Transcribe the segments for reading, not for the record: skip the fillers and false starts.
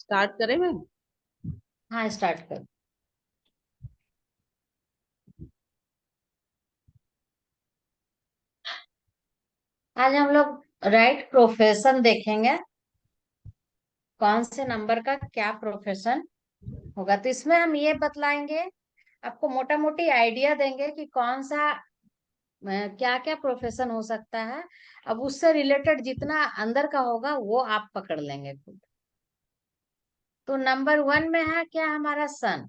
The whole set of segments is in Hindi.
स्टार्ट करें मैम? हाँ, स्टार्ट कर। आज हम लोग राइट प्रोफेशन देखेंगे, कौन से नंबर का क्या प्रोफेशन होगा। तो इसमें हम ये बतलाएंगे, आपको मोटा मोटी आइडिया देंगे कि कौन सा क्या क्या प्रोफेशन हो सकता है। अब उससे रिलेटेड जितना अंदर का होगा वो आप पकड़ लेंगे खुद। तो नंबर 1 में है क्या हमारा सन।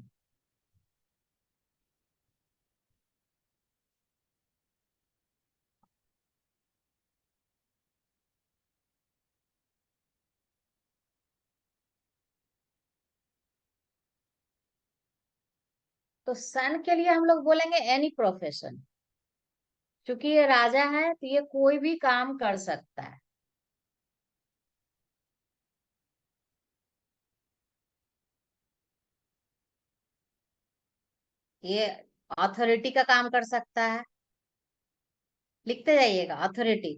तो सन के लिए हम लोग बोलेंगे एनी प्रोफेशन। क्योंकि ये राजा है तो ये कोई भी काम कर सकता है। ये अथॉरिटी का काम कर सकता है। लिखते जाइएगा अथॉरिटी।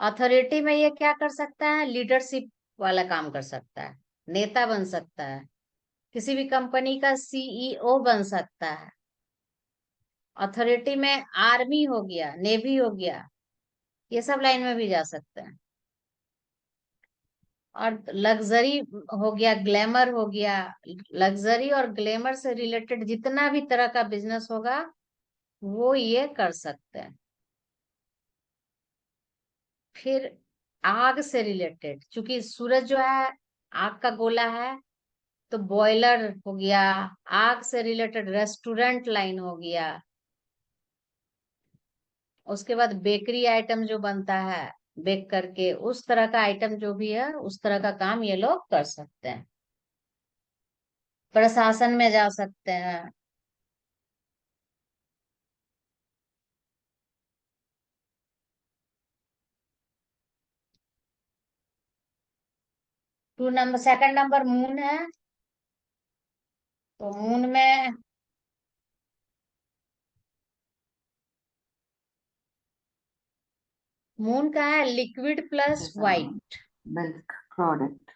अथॉरिटी में ये क्या कर सकता है, लीडरशिप वाला काम कर सकता है, नेता बन सकता है, किसी भी कंपनी का सीईओ बन सकता है। अथॉरिटी में आर्मी हो गया, नेवी हो गया, ये सब लाइन में भी जा सकते हैं। और लग्जरी हो गया, ग्लैमर हो गया। लग्जरी और ग्लैमर से रिलेटेड जितना भी तरह का बिजनेस होगा वो ये कर सकते हैं। फिर आग से रिलेटेड, क्योंकि सूरज जो है आग का गोला है, तो बॉयलर हो गया। आग से रिलेटेड रेस्टोरेंट लाइन हो गया। उसके बाद बेकरी आइटम जो बनता है, बेक करके उस तरह का आइटम जो भी है उस तरह का काम ये लोग कर सकते हैं। प्रशासन में जा सकते हैं। 2 नंबर, सेकंड नंबर मून है। तो मून में मून का है liquid plus white. Milk product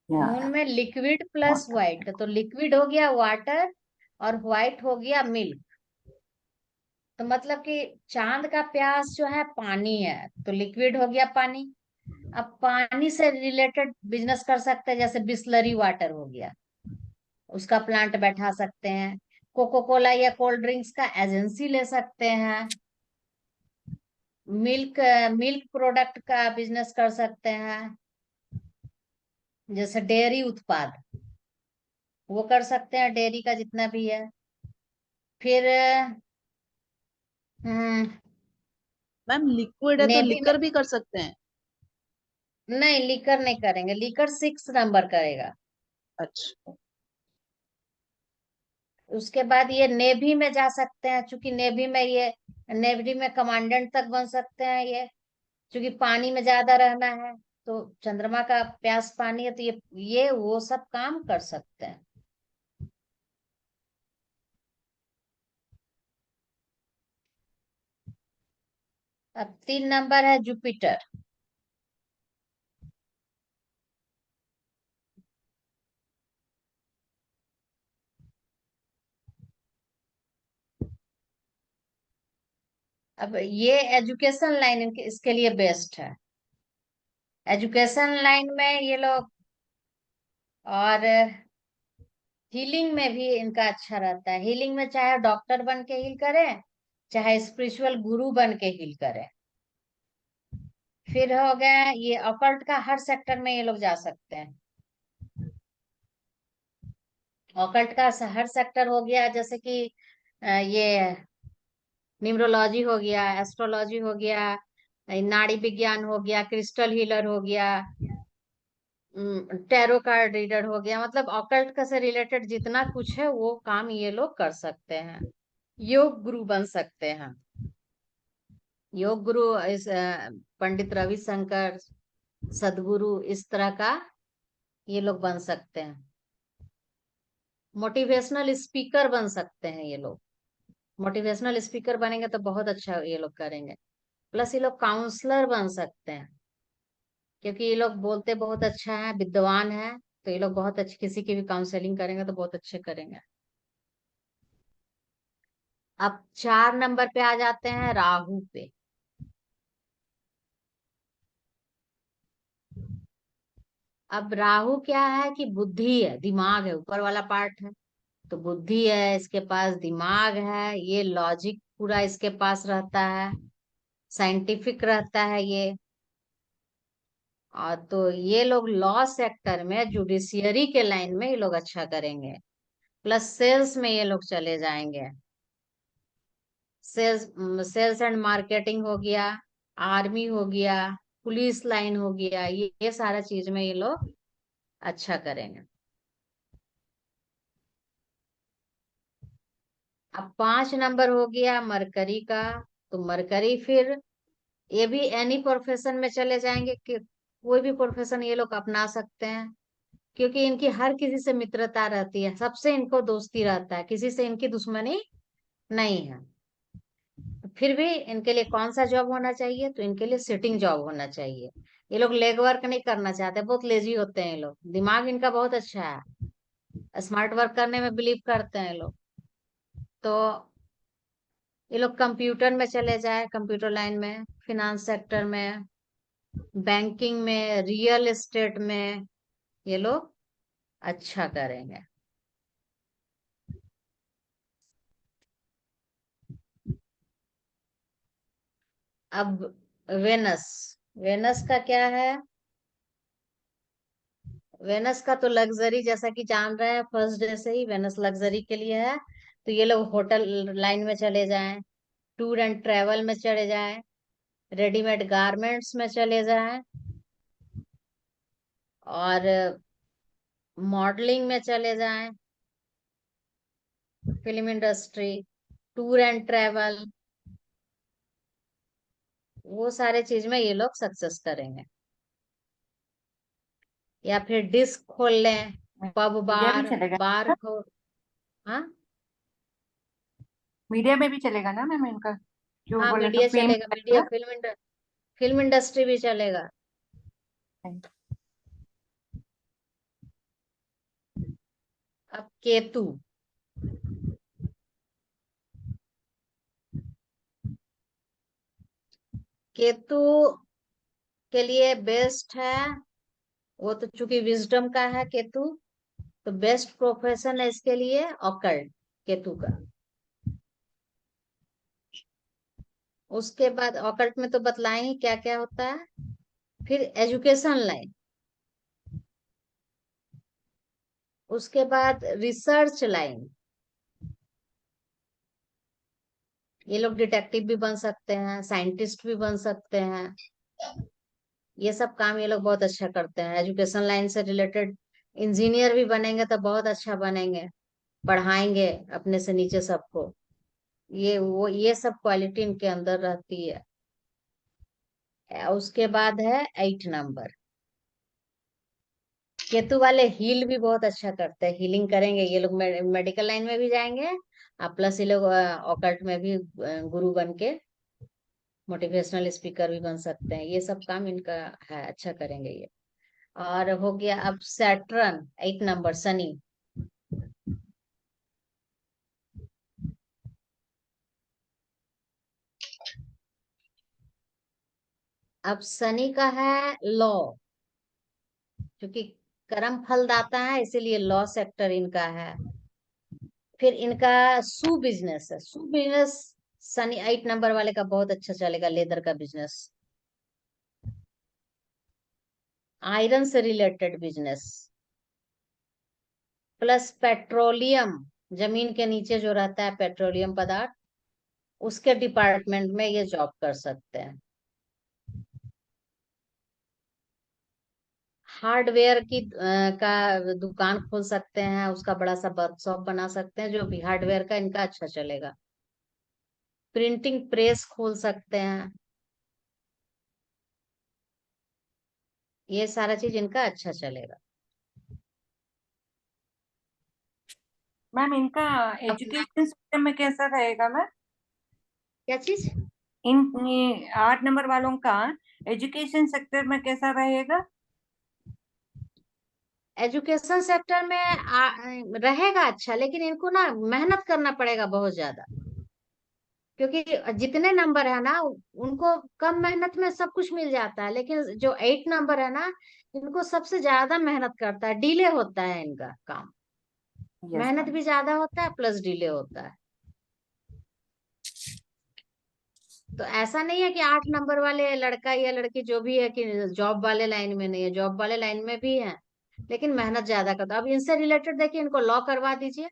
moon में लिक्विड प्लस वाइट, तो लिक्विड हो गया वाटर और व्हाइट हो गया मिल्क। तो मतलब कि चांद का प्यास जो है पानी है, तो लिक्विड हो गया पानी। अब पानी से रिलेटेड बिजनेस कर सकते हैं, जैसे बिस्लरी वाटर हो गया, उसका प्लांट बैठा सकते हैं। कोको कोला या कोल्ड ड्रिंक्स का एजेंसी ले सकते हैं। मिल्क मिल्क प्रोडक्ट का बिजनेस कर सकते हैं, जैसे डेयरी उत्पाद वो कर सकते हैं, डेयरी का जितना भी है। फिर मैम लिक्विड है तो नेवी में लिकर भी कर सकते हैं? नहीं, लीकर नहीं करेंगे, लीकर 6 नंबर करेगा। अच्छा। उसके बाद ये नेवी में जा सकते हैं, क्योंकि नेवी में कमांडेंट तक बन सकते हैं ये, क्योंकि पानी में ज्यादा रहना है। तो चंद्रमा का प्यास पानी है, तो ये वो सब काम कर सकते हैं। अब 3 नंबर है जुपिटर। अब ये एजुकेशन लाइन इसके लिए बेस्ट है। एजुकेशन लाइन में ये लोग, और हीलिंग में भी इनका अच्छा रहता है। हीलिंग में चाहे डॉक्टर बन के हील करें, चाहे स्पिरिचुअल गुरु बन के हील करें। फिर हो गया ये ऑकल्ट का, हर सेक्टर में ये लोग जा सकते हैं। ऑकल्ट का हर सेक्टर हो गया, जैसे कि ये न्यूमरोलॉजी हो गया, एस्ट्रोलॉजी हो गया, नाड़ी विज्ञान हो गया, क्रिस्टल हीलर हो गया, टैरो कार्ड रीडर हो गया। मतलब ऑकल्ट का से रिलेटेड जितना कुछ है वो काम ये लोग कर सकते हैं। योग गुरु बन सकते हैं। योग गुरु इस पंडित रविशंकर, सदगुरु, इस तरह का ये लोग बन सकते हैं। मोटिवेशनल स्पीकर बन सकते हैं ये लोग। मोटिवेशनल स्पीकर बनेंगे तो बहुत अच्छा ये लोग करेंगे। प्लस ये लोग काउंसलर बन सकते हैं। क्योंकि ये लोग बोलते बहुत अच्छा है, विद्वान है, तो ये लोग बहुत अच्छी, किसी की भी काउंसलिंग करेंगे तो बहुत अच्छे करेंगे। अब 4 नंबर पे आ जाते हैं, राहु पे। अब राहु क्या है कि बुद्धि है, दिमाग है, ऊपर वाला पार्ट है, तो बुद्धि है, इसके पास दिमाग है, ये लॉजिक पूरा इसके पास रहता है, साइंटिफिक रहता है ये। और तो ये लोग लॉ सेक्टर में, जुडिशियरी के लाइन में ये लोग अच्छा करेंगे, प्लस सेल्स में ये लोग चले जाएंगे। सेल्स सेल्स एंड मार्केटिंग हो गया, आर्मी हो गया, पुलिस लाइन हो गया, ये सारा चीज में ये लोग अच्छा करेंगे। अब 5 नंबर हो गया मरकरी का। तो मरकरी फिर ये भी एनी प्रोफेशन में चले जाएंगे, कि कोई भी प्रोफेशन ये लोग अपना सकते हैं, क्योंकि इनकी हर किसी से मित्रता रहती है, सबसे इनको दोस्ती रहता है, किसी से इनकी दुश्मनी नहीं है। फिर भी इनके लिए कौन सा जॉब होना चाहिए, तो इनके लिए सिटिंग जॉब होना चाहिए। ये लोग लेग वर्क नहीं करना चाहते, बहुत लेजी होते हैं ये लोग, दिमाग इनका बहुत अच्छा है, स्मार्ट वर्क करने में बिलीव करते हैं ये लोग। तो ये लोग कंप्यूटर में चले जाए, कंप्यूटर लाइन में, फिनांस सेक्टर में, बैंकिंग में, रियल एस्टेट में ये लोग अच्छा करेंगे। अब वेनस, वेनस का क्या है? वेनस का तो लग्जरी, जैसा कि जान रहे हैं, फर्स्ट डे से ही वेनस लग्जरी के लिए है। तो ये लोग होटल लाइन में चले जाएं, टूर एंड ट्रेवल में चले जाएं, रेडीमेड गारमेंट्स में चले जाएं, और मॉडलिंग में चले जाएं, film industry, tour and travel, वो सारे चीज में ये लोग सक्सेस करेंगे। या फिर डिस्क खोल लें, पब मीडिया भी बार, चलेगा बार ना? खोल। हाँ, मीडिया में भी चलेगा ना मैम इनका, जो हाँ बोले तो मीडिया फेम चलेगा, मीडिया, फिल्म इंडस्ट्री भी चलेगा। अब केतु, केतु के लिए बेस्ट है, वो तो चूंकि विजडम का है केतु, तो बेस्ट प्रोफेशन है इसके लिए ऑकल्ट, केतु का। उसके बाद ऑकल्ट में तो बतलाएं क्या क्या होता है। फिर एजुकेशन लाइन, उसके बाद रिसर्च लाइन, ये लोग डिटेक्टिव भी बन सकते हैं, साइंटिस्ट भी बन सकते हैं, ये सब काम ये लोग बहुत अच्छा करते हैं। एजुकेशन लाइन से रिलेटेड इंजीनियर भी बनेंगे तो बहुत अच्छा बनेंगे, पढ़ाएंगे अपने से नीचे सबको, ये सब क्वालिटी इनके अंदर रहती है। उसके बाद है 8 नंबर, केतु वाले हील भी बहुत अच्छा करते हैं, हीलिंग करेंगे ये लोग, मेडिकल लाइन में भी जाएंगे, प्लस ये लोग ऑकल्ट में भी गुरु बन के मोटिवेशनल स्पीकर भी बन सकते हैं, ये सब काम इनका है, अच्छा करेंगे ये। और हो गया अब सैटर्न, 8 नंबर शनि। अब शनि का है लॉ, क्योंकि कर्म फल दाता है, इसीलिए लॉ सेक्टर इनका है। फिर इनका सू बिजनेस है, सू बिजनेस शनि 8 नंबर वाले का बहुत अच्छा चलेगा, लेदर का बिजनेस, आयरन से रिलेटेड बिजनेस, प्लस पेट्रोलियम, जमीन के नीचे जो रहता है पेट्रोलियम पदार्थ, उसके डिपार्टमेंट में ये जॉब कर सकते हैं। हार्डवेयर की का दुकान खोल सकते हैं, उसका बड़ा सा वर्कशॉप बना सकते हैं, जो भी हार्डवेयर का इनका अच्छा चलेगा। प्रिंटिंग प्रेस खोल सकते हैं, ये सारा चीज इनका अच्छा चलेगा। मैम इनका अब एजुकेशन सिस्टम में कैसा रहेगा मैम? क्या चीज? ये 8 नंबर वालों का एजुकेशन सेक्टर में कैसा रहेगा? एजुकेशन सेक्टर में रहेगा अच्छा, लेकिन इनको ना मेहनत करना पड़ेगा बहुत ज्यादा, क्योंकि जितने नंबर है ना उनको कम मेहनत में सब कुछ मिल जाता है, लेकिन जो 8 नंबर है ना इनको सबसे ज्यादा मेहनत करता है, डिले होता है इनका काम। यस मेहनत मैम। भी ज्यादा होता है प्लस डिले होता है। तो ऐसा नहीं है कि 8 नंबर वाले लड़का या लड़की जो भी है कि जॉब वाले लाइन में नहीं है, जॉब वाले लाइन में भी है, लेकिन मेहनत ज्यादा करता है। अब इनसे रिलेटेड देखिए, इनको लॉ करवा दीजिए,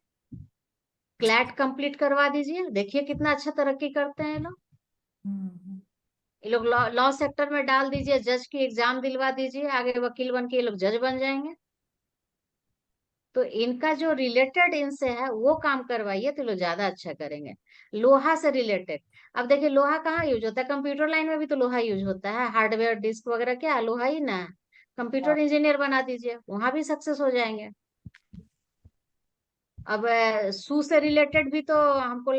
क्लैट कंप्लीट करवा दीजिए, देखिए कितना अच्छा तरक्की करते हैं ये लोग। हम्म। ये लोग लॉ लॉ सेक्टर में डाल दीजिए, जज की एग्जाम दिलवा दीजिए, आगे वकील बन के ये लोग जज बन जाएंगे। तो इनका जो रिलेटेड इनसे है वो काम करवाइए तो लोग ज्यादा अच्छा करेंगे। लोहा से रिलेटेड, अब देखिए लोहा कहाँ यूज होता है, कंप्यूटर लाइन में भी तो लोहा यूज होता है, हार्डवेयर डिस्क वगैरह क्या है? लोहा ही ना है। कंप्यूटर इंजीनियर बना दीजिए, वहां भी सक्सेस हो जाएंगे। अब शू से रिलेटेड भी तो हमको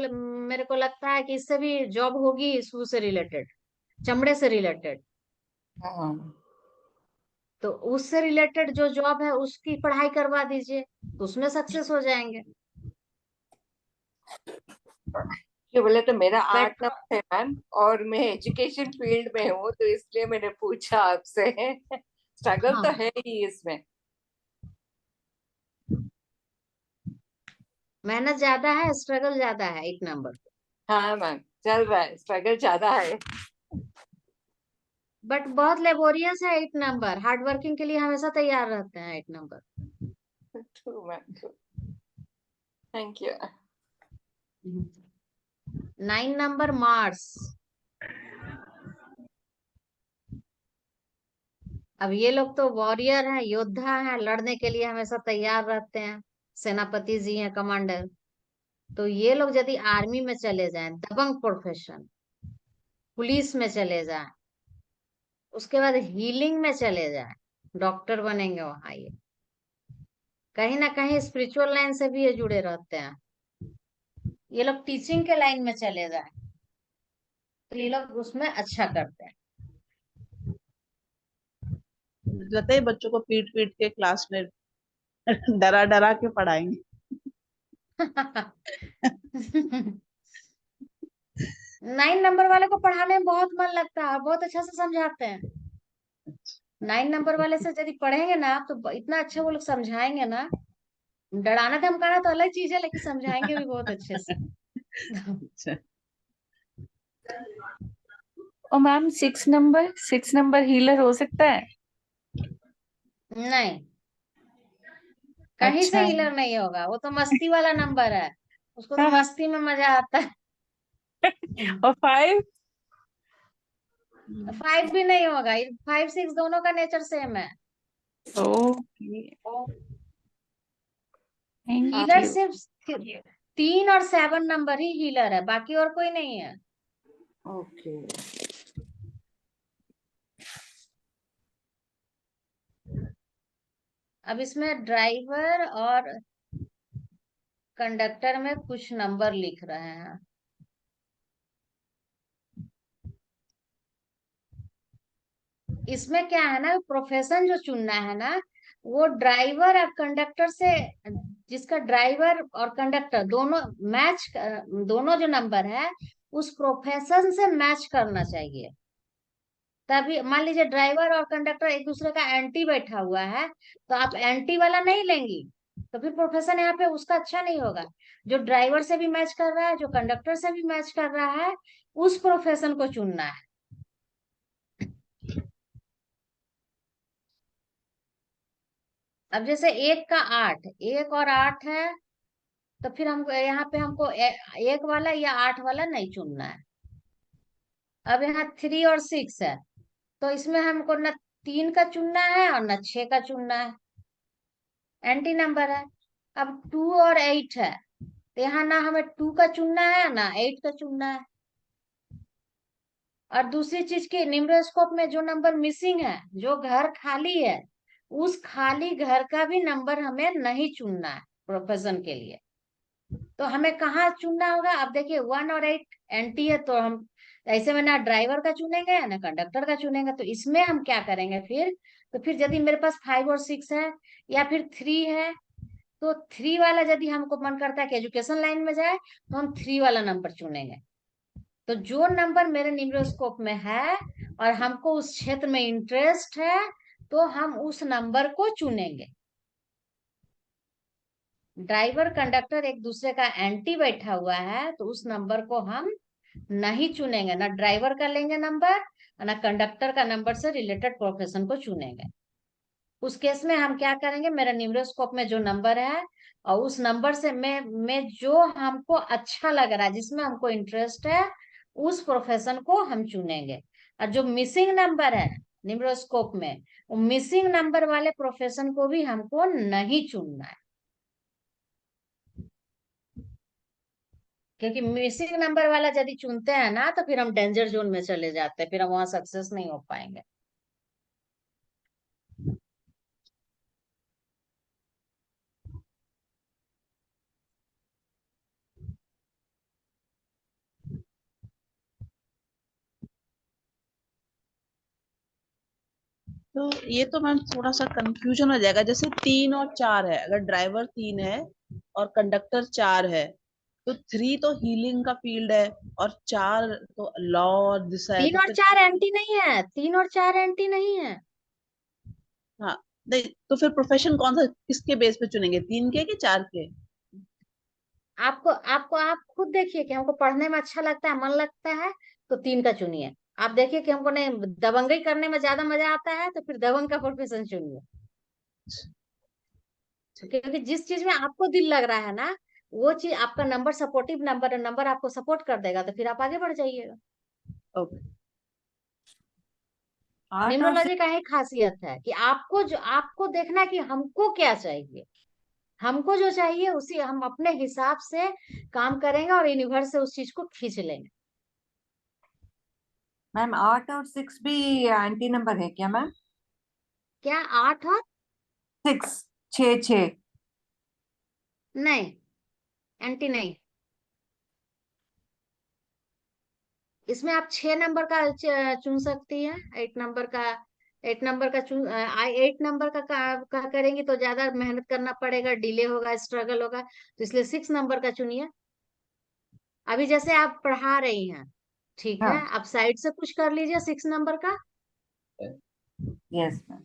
मेरे को लगता है कि इससे भी जॉब होगी, शू से रिलेटेड, चमड़े से रिलेटेड। हाँ। तो उससे रिलेटेड जो जॉब है उसकी पढ़ाई करवा दीजिए, तो उसमें सक्सेस हो जाएंगे। ये बोले तो मेरा 8 पेट्रो नंबर है मैम, और मैं एजुकेशन फील्ड में हूँ, तो इसलिए मैंने पूछा आपसे। स्ट्रगल तो हाँ, है ही इसमें। मेहनत ज्यादा है, स्ट्रगल ज्यादा है 8 नंबर। हाँ मैम, चल रहा है, स्ट्रगल ज्यादा है। बट बहुत लेबोरियस है 8 नंबर, हार्ड वर्किंग के लिए हमेशा तैयार रहते हैं 8 number. True ma'am, true. Thank you. 9 number Mars. अब ये लोग तो वॉरियर हैं, योद्धा हैं, लड़ने के लिए हमेशा तैयार रहते हैं, सेनापति जी हैं, कमांडर। तो ये लोग यदि आर्मी में चले जाएं, दबंग प्रोफेशन, पुलिस में चले जाएं, उसके बाद हीलिंग में चले जाएं, डॉक्टर बनेंगे वहां ये, कहीं ना कहीं स्पिरिचुअल लाइन से भी ये जुड़े रहते हैं, ये लोग टीचिंग के लाइन में चले जाएं तो ये लोग उसमें अच्छा करते हैं। लगता है बच्चों को पीट पीट के क्लास में डरा डरा के पढ़ाएंगे। 9 नंबर वाले को पढ़ाने में बहुत मन लगता है, बहुत अच्छा से समझाते हैं। 9 नंबर वाले से यदि पढ़ेंगे ना आप तो इतना अच्छा वो लोग समझाएंगे ना, डराना धमकाना तो अलग चीज है, लेकिन समझाएंगे भी बहुत अच्छे से। अच्छा। और मैम 6 नंबर हीलर हो सकता है? नहीं, कहीं से अच्छा। हीलर नहीं होगा, वो तो मस्ती वाला नंबर है, उसको तो हाँ। मस्ती में मजा आता है। और 5? 5 भी नहीं होगा, 5 6 दोनों का नेचर सेम है। Okay, thank healer you. सिर्फ 3 और 7 नंबर ही हीलर है, बाकी और कोई नहीं है। ओके। अब इसमें ड्राइवर और कंडक्टर में कुछ नंबर लिख रहे हैं। इसमें क्या है ना, प्रोफेशन जो चुनना है ना, वो ड्राइवर और कंडक्टर से, जिसका ड्राइवर और कंडक्टर दोनों मैच, दोनों जो नंबर है उस प्रोफेशन से मैच करना चाहिए। तभी मान लीजिए ड्राइवर और कंडक्टर एक दूसरे का एंटी बैठा हुआ है, तो आप एंटी वाला नहीं लेंगी, तो फिर प्रोफेशन यहाँ पे उसका अच्छा नहीं होगा। जो ड्राइवर से भी मैच कर रहा है, जो कंडक्टर से भी मैच कर रहा है, उस प्रोफेशन को चुनना है। अब जैसे 1 का 8, 1 और 8 है, तो फिर हमको यहाँ पे हमको 1 वाला या 8 वाला नहीं चुनना है। अब यहाँ 3 और 6 है, तो इसमें हमको न 3 का चुनना है और न 6 का चुनना है, एंटी नंबर है। अब 2 और 8 है, तो यहाँ ना हमें 2 का चुनना है ना 8 का चुनना है। और दूसरी चीज की, निम्नस्कोप में जो नंबर मिसिंग है, जो घर खाली है, उस खाली घर का भी नंबर हमें नहीं चुनना है प्रोफेशन के लिए। तो हमें कहाँ चुनना होगा? अब देखिए 1 और 8 एंटी है, तो हम ऐसे में ना ड्राइवर का चुनेंगे ना कंडक्टर का चुनेंगे। तो इसमें हम क्या करेंगे फिर? तो फिर यदि मेरे पास 5 और 6 है या फिर 3 है, तो 3 वाला यदि हमको मन करता है कि एजुकेशन लाइन में जाए, तो हम 3 वाला नंबर चुनेंगे। तो जो नंबर मेरे निम्नस्कोप में है और हमको उस क्षेत्र में इंटरेस्ट है, तो हम उस नंबर को चुनेंगे। ड्राइवर कंडक्टर एक दूसरे का एंटी बैठा हुआ है, तो उस नंबर को हम नहीं चुनेंगे, ना ड्राइवर का लेंगे नंबर, ना कंडक्टर का नंबर से रिलेटेड प्रोफेशन को चुनेंगे। उस केस में हम क्या करेंगे? मेरा न्यूरोस्कोप में जो नंबर है और उस नंबर से मैं जो हमको अच्छा लग रहा है, जिसमें हमको इंटरेस्ट है, उस प्रोफेशन को हम चुनेंगे। और जो मिसिंग नंबर है न्यूरोस्कोप में, वो मिसिंग नंबर वाले प्रोफेशन को भी हमको नहीं चुनना है, क्योंकि मिसिंग नंबर वाला यदि चुनते हैं ना, तो फिर हम डेंजर जोन में चले जाते हैं, फिर हम वहां सक्सेस नहीं हो पाएंगे। तो ये तो मैम थोड़ा सा कंफ्यूजन हो जाएगा, जैसे 3 और 4 है, अगर ड्राइवर 3 है और कंडक्टर 4 है, तो 3 तो हीलिंग का फील्ड है और 4 तो लॉ और दिशा है, 3 तो और फिर 4 एंटी नहीं है, 3 और 4 एंटी नहीं है। हाँ, नहीं तो फिर प्रोफेशन कौन सा किसके बेस पे चुनेंगे, 3 के कि 4 के? आपको आपको आप खुद देखिए कि हमको पढ़ने में अच्छा लगता है, मन लगता है, तो 3 का चुनिए। आप देखिए कि हमको नहीं, दबंगई करने में ज्यादा मजा आता है, तो फिर दबंग का प्रोफेशन चुनिए। क्योंकि जिस चीज में आपको दिल लग रहा है ना, वो चीज आपका नंबर सपोर्टिव नंबर है, नंबर आपको सपोर्ट कर देगा, तो फिर आप आगे बढ़ जाइएगा। ओके। 8 और 6 न्यूमरोलॉजी का ही खासियत है कि आपको जो आपको देखना है कि हमको क्या चाहिए, हमको जो चाहिए उसी हम अपने हिसाब से काम करेंगे और यूनिवर्स से उस चीज को खींच लेंगे। मैम 8 और 6 भी एंटी नंबर है क्या मैम? क्या 8 और 6, 6 6। नहीं, एंटी नहीं। इसमें आप 6 नंबर का चुन सकती है, 8 नंबर का। 8 नंबर का चुन 8 नंबर का करेंगे तो ज्यादा मेहनत करना पड़ेगा, डिले होगा, स्ट्रगल होगा, तो इसलिए 6 नंबर का चुनिए। अभी जैसे आप पढ़ा रही हैं, ठीक है, हाँ। आप साइड से कुछ कर लीजिए 6 नंबर का, यस मैम।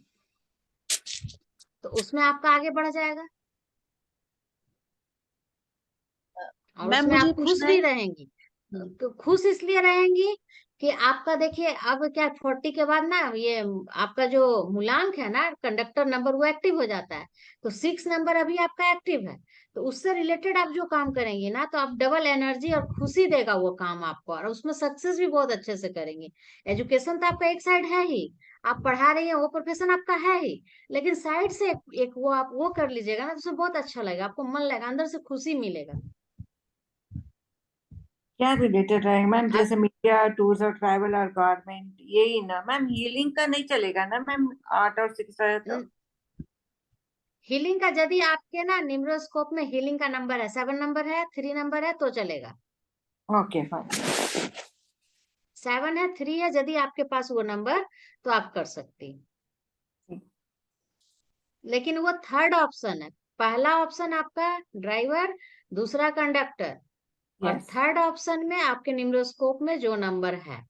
तो उसमें आपका आगे बढ़ जाएगा और मैम उसमें मुझे आप खुश पूछना भी है। रहेंगी। तो खुश इसलिए रहेंगी कि आपका देखिए अब क्या 40 के बाद ना, ये आपका जो मूलांक है ना कंडक्टर नंबर, वो एक्टिव हो जाता है। तो 6 नंबर अभी आपका एक्टिव है, तो उससे रिलेटेड आप जो काम करेंगे ना, तो आप डबल एनर्जी और खुशी देगा वो काम आपको, और उसमें सक्सेस भी बहुत अच्छे से करेंगे। एजुकेशन तो आपका एक साइड है ही, आप पढ़ा रही हैं, वो प्रोफेशन आपका है ही, लेकिन साइड से एक वो आप वो कर लीजिएगा ना, तो उसमें बहुत अच्छा लगेगा, आपको मन लगेगा, अंदर से खुशी मिलेगा। क्या रिलेटेड रहेगा मैम? अब जैसे मीडिया, टूर्स और ट्रैवल और गवर्नमेंट, यही ना मैम? हीलिंग का नहीं चलेगा ना मैम 8 और 6 रहे तो? हीलिंग का यदि आपके ना निम्रोस्कोप में हीलिंग का नंबर है, 7 नंबर है, 3 नंबर है, तो चलेगा। Okay fine. 7 है, 3 है, यदि आपके पास वो नंबर, तो आप कर सकती हैं। लेकिन वो थर्ड ऑप्शन है। पहला ऑप्शन आपका ड्राइवर, दूसरा कंडक्टर, और यस। थर्ड ऑप्शन में आपके निम्रोस्कोप में जो नंबर है।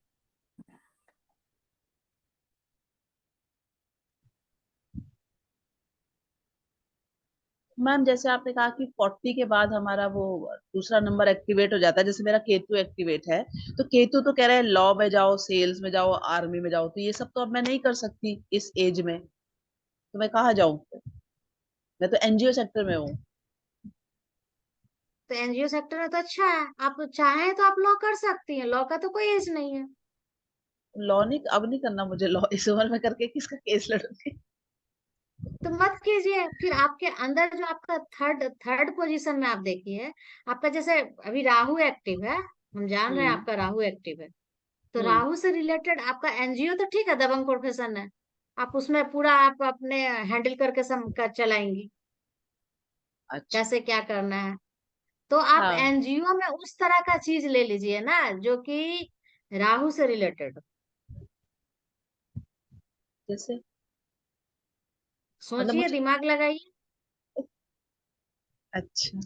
मैम जैसे आपने कहा कि 40 के बाद हमारा वो दूसरा नंबर एक्टिवेट हो जाता है, जैसे मेरा केतु एक्टिवेट है, तो केतु तो कह रहे हैं लॉ में जाओ, सेल्स में जाओ, आर्मी में जाओ, तो ये सब तो अब मैं नहीं कर सकती इस एज में, तो मैं कहाँ जाऊँ? मैं तो एनजीओ सेक्टर में हूँ। तो एनजीओ सेक्टर में तो अच्छा है, आप चाहें तो आप लॉ कर सकती हैं, लॉ का तो कोई एज नहीं है। लॉ नहीं, अब नहीं करना मुझे लॉ, इस उम्र में करके किसका केस लड़ूंगी। तो मत कीजिए, फिर आपके अंदर जो आपका थर्ड थर्ड पोजीशन में आप देखिए, आपका जैसे अभी राहु एक्टिव है, हम जान रहे हैं हम्म। आपका राहु एक्टिव है, तो हम्म। राहु से रिलेटेड आपका एनजीओ तो ठीक है, दबंग प्रोफेशन है, आप उसमें पूरा आप अपने हैंडल करके चलाएंगी, अच्छा। कैसे क्या करना है। तो आप हाँ, एनजीओ में उस तरह का चीज ले लीजिए ना जो कि राहु से रिलेटेड। जैसे मतलब सोचिए, मुझे, दिमाग लगाइए। अच्छा,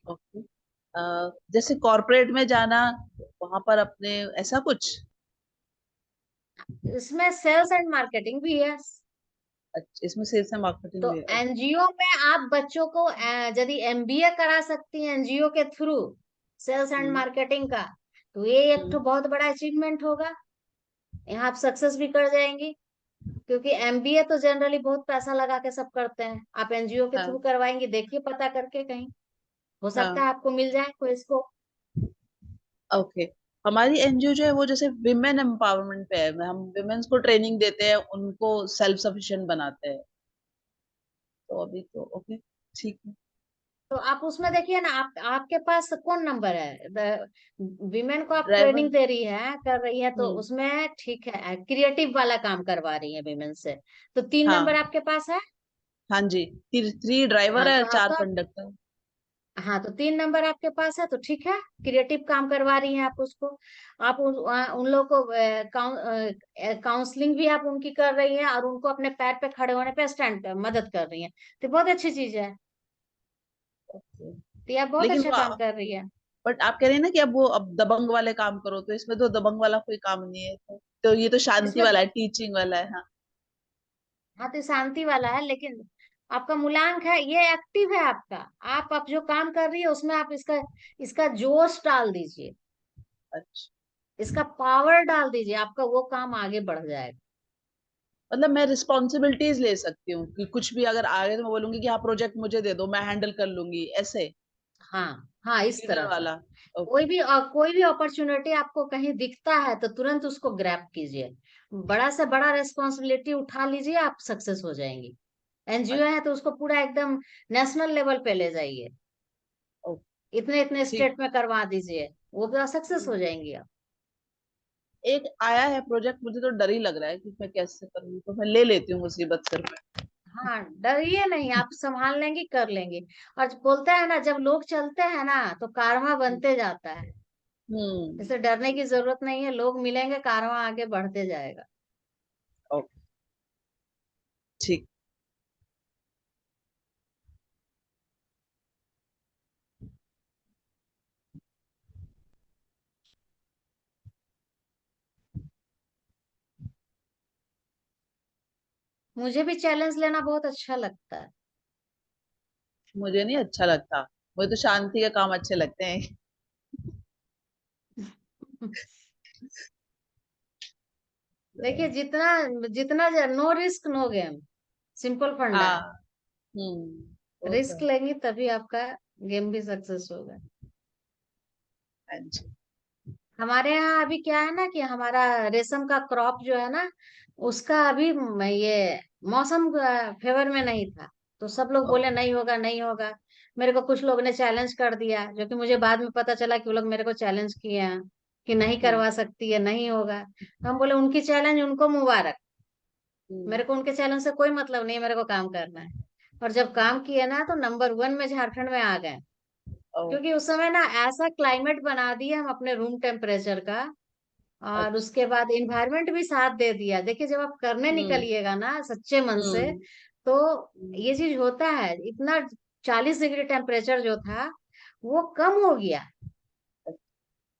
ओके। जैसे कॉर्पोरेट में जाना, वहां पर अपने ऐसा कुछ। इसमें सेल्स एंड मार्केटिंग भी है। अच्छा, इसमें सेल्स एंड मार्केटिंग तो भी है। एनजीओ में आप बच्चों को यदि एमबीए करा सकती हैं एनजीओ के through sales and hmm, marketing का, तो ये एक तो हम्म, बहुत बड़ा अचीवमेंट होगा। यहाँ आप सक्सेस भी कर जाएंगी, क्योंकि एमबीए तो जनरली बहुत पैसा लगा के सब करते हैं। आप एनजीओ के थ्रू हाँ, करवाएंगी, देखिए पता करके कहीं हो सकता हाँ, है आपको मिल जाए कोई इसको। ओके। हमारी एनजीओ जो है वो जैसे विमेन एम्पावरमेंट पे है, हम विमेन्स को ट्रेनिंग देते हैं, उनको सेल्फ सफिशिएंट बनाते हैं। तो अभी तो ओके, ठीक है। तो आप उसमें देखिए ना, आप आपके पास कौन नंबर है? विमेन को आप ड्राइवर। ट्रेनिंग दे रही है, कर रही है, तो हम्म, उसमें ठीक है, क्रिएटिव वाला काम करवा रही है विमेन से। तो 3 नंबर हाँ, आपके पास है। हाँ जी। 3 ड्राइवर हाँ है, तो आप 4 तो कंडक्टर। हाँ, तो 3 नंबर आपके पास है, तो ठीक है, क्रिएटिव काम करवा रही हैं आप उसको। आप उन लोग को काउंसलिंग भी आप उनकी कर रही हैं, और उनको अपने पैर पे खड़े होने पे स्टैंड कर मदद कर रही हैं। तो बहुत अच्छी चीज है। तो ये आप बहुत लेकिन अच्छा वो, काम कर रही है। बट आप कह रहे हैं ना कि अब वो अब दबंग वाले काम करो, तो इसमें तो दबंग वाला कोई काम नहीं है, तो ये तो शांति इसमें वाला है, टीचिंग वाला है। हाँ। हाँ, तो शांति वाला है, लेकिन आपका मूलांक है, ये एक्टिव है आपका। आप जो काम कर रही है उसमें आप इसका इसका जोश डाल दीजिए, अच्छा, इसका पावर डाल दीजिए, आपका वो काम आगे बढ़ जाएगा। मतलब मैं रिस्पॉन्सिबिलिटीज ले सकती हूँ कि कुछ भी अगर आगे तो मैं बोलूंगी कि हाँ प्रोजेक्ट मुझे दे दो, मैं हैंडल कर लूंगी, ऐसे। हाँ हाँ, इस लीडर तरह से वाला। ओके। कोई भी अपॉर्चुनिटी आपको कहीं दिखता है तो तुरंत उसको ग्रैब कीजिए। बड़ा से बड़ा रेस्पॉन्सिबिलिटी उठा लीजिए, आप सक्सेस हो जाएंगी। एनजीओ है तो उसको पूरा एकदम नेशनल लेवल पे ले जाइए, ओके, इतने इतने ठीक। स्टेट में करवा दीजिए, वो पूरा सक्सेस हम्म। हो जाएंगी आप। एक आया है प्रोजेक्ट, मुझे तो डर ही लग रहा है कि मैं कैसे करूँ, तो मैं ले लेती हूँ मुसीबत सिर पे। हाँ, डरिए नहीं, आप संभाल लेंगी, कर लेंगी। और बोलते हैं ना, जब लोग चलते हैं ना तो कारवां बनते जाता है। हम्म। इसे डरने की जरूरत नहीं है, लोग मिलेंगे, कारवां आगे बढ़ते जाएगा। ओके, ठीक। मुझे भी चैलेंज लेना बहुत अच्छा लगता है। मुझे नहीं अच्छा लगता, मुझे तो शांति के काम अच्छे लगते हैं। देखिए, जितना जितना no risk no game, simple funda हाँ। है। वो तो रिस्क है। लेंगी तभी आपका गेम भी सक्सेस होगा। हाँ जी। हमारे यहाँ अभी क्या है ना कि हमारा रेशम का क्रॉप जो है ना, उसका अभी ये मौसम फेवर में नहीं था, तो सब लोग बोले ओके। नहीं होगा नहीं होगा। मेरे को कुछ लोग ने चैलेंज कर दिया, जो कि मुझे बाद में पता चला कि वो लोग मेरे को चैलेंज किए हैं कि नहीं हम्म, करवा सकती है, नहीं होगा। तो हम बोले उनकी चैलेंज उनको मुबारक, हम्म, मेरे को उनके चैलेंज से कोई मतलब नहीं है, मेरे को काम करना है। और जब काम किए ना तो नंबर 1 में झारखंड में आ गए। ओ, क्योंकि उस समय ना ऐसा क्लाइमेट बना दिया हम अपने रूम टेम्परेचर का, और अच्छा। उसके बाद इन्वायरमेंट भी साथ दे दिया। देखिए, जब आप करने हम्म, निकलिएगा ना सच्चे मन से, हम्म, तो हम्म, ये चीज होता है। इतना 40 डिग्री टेम्परेचर जो था वो कम हो गया,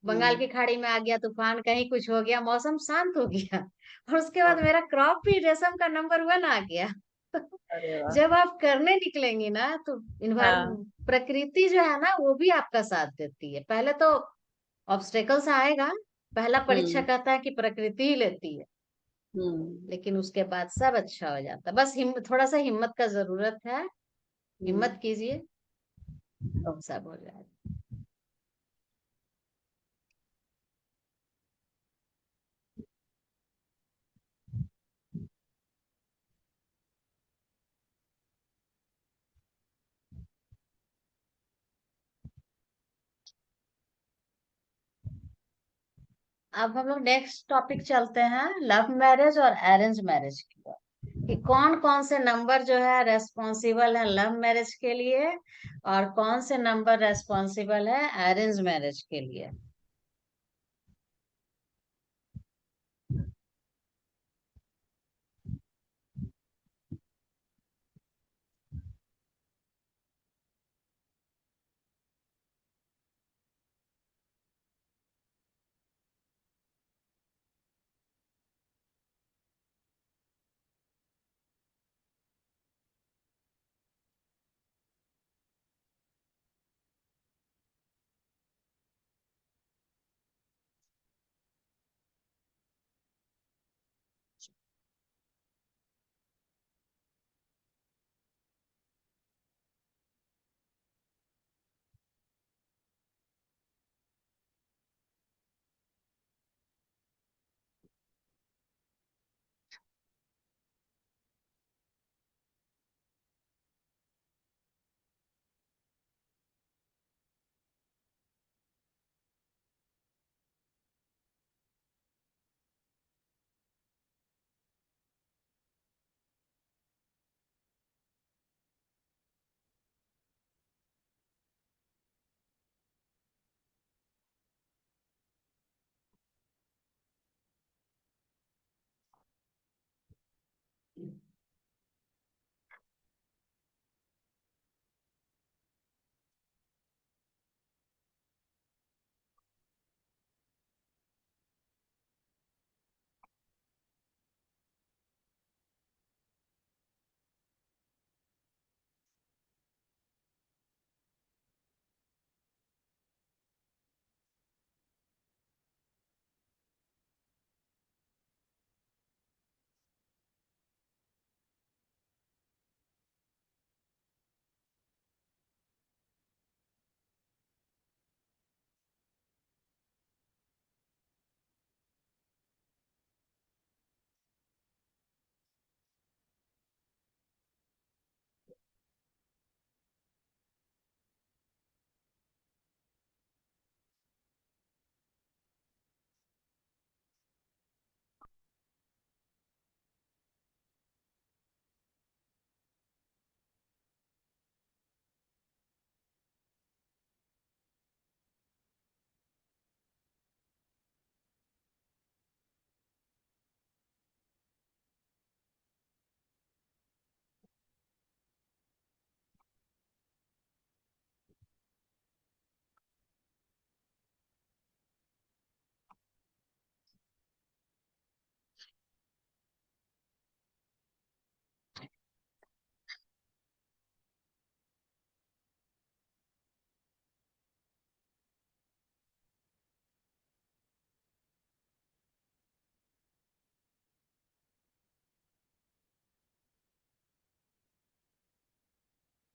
बंगाल हम्म, की खाड़ी में आ गया तूफान, कहीं कुछ हो गया, मौसम शांत हो गया। और उसके बाद ओ, मेरा क्रॉप भी रेशम का नंबर 1 आ गया। अरे वाह। जब आप करने निकलेंगी ना तो हाँ। इन्वायरमेंट, प्रकृति जो है ना वो भी आपका साथ देती है। पहले तो ऑब्स्टेकल्स आएगा, पहला परीक्षा हम्म, कहता है कि प्रकृति ही लेती है, हम्म, लेकिन उसके बाद सब अच्छा हो जाता है। बस थोड़ा सा हिम्मत का जरूरत है, हम्म, हिम्मत कीजिए, ओ, सब हो जाएगा। अब हम लोग नेक्स्ट टॉपिक चलते हैं, लव मैरिज और अरेंज मैरिज की ओर। कि कौन कौन से नंबर जो है रेस्पॉन्सिबल है लव मैरिज के लिए, और कौन से नंबर रेस्पॉन्सिबल है अरेंज मैरिज के लिए?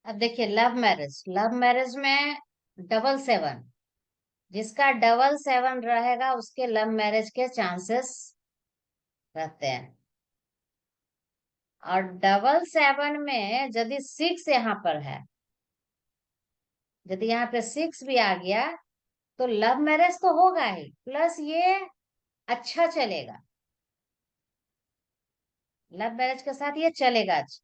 अब देखिए, लव मैरिज में 777, जिसका 777 रहेगा उसके लव मैरिज के चांसेस रहते हैं। और 777 में यदि 6 यहाँ पर है, यदि यहाँ पे 6 भी आ गया तो लव मैरिज तो होगा ही, प्लस ये अच्छा चलेगा, लव मैरिज के साथ ये चलेगा अच्छा।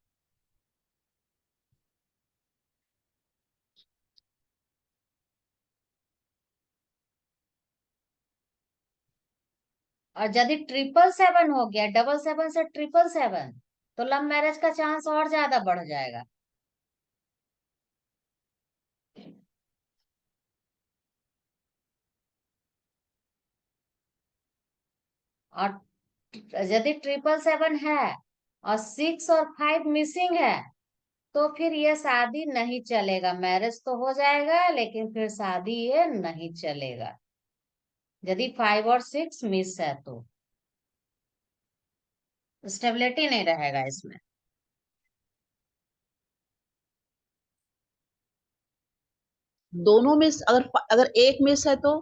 और यदि 777 हो गया, 777 से 777, तो लव मैरिज का चांस और ज्यादा बढ़ जाएगा। और यदि 777 है और 6 और 5 मिसिंग है, तो फिर ये शादी नहीं चलेगा। मैरिज तो हो जाएगा लेकिन फिर शादी ये नहीं चलेगा, यदि 5 और 6 मिस है तो स्टेबिलिटी नहीं रहेगा इसमें। दोनों में अगर अगर एक मिस है तो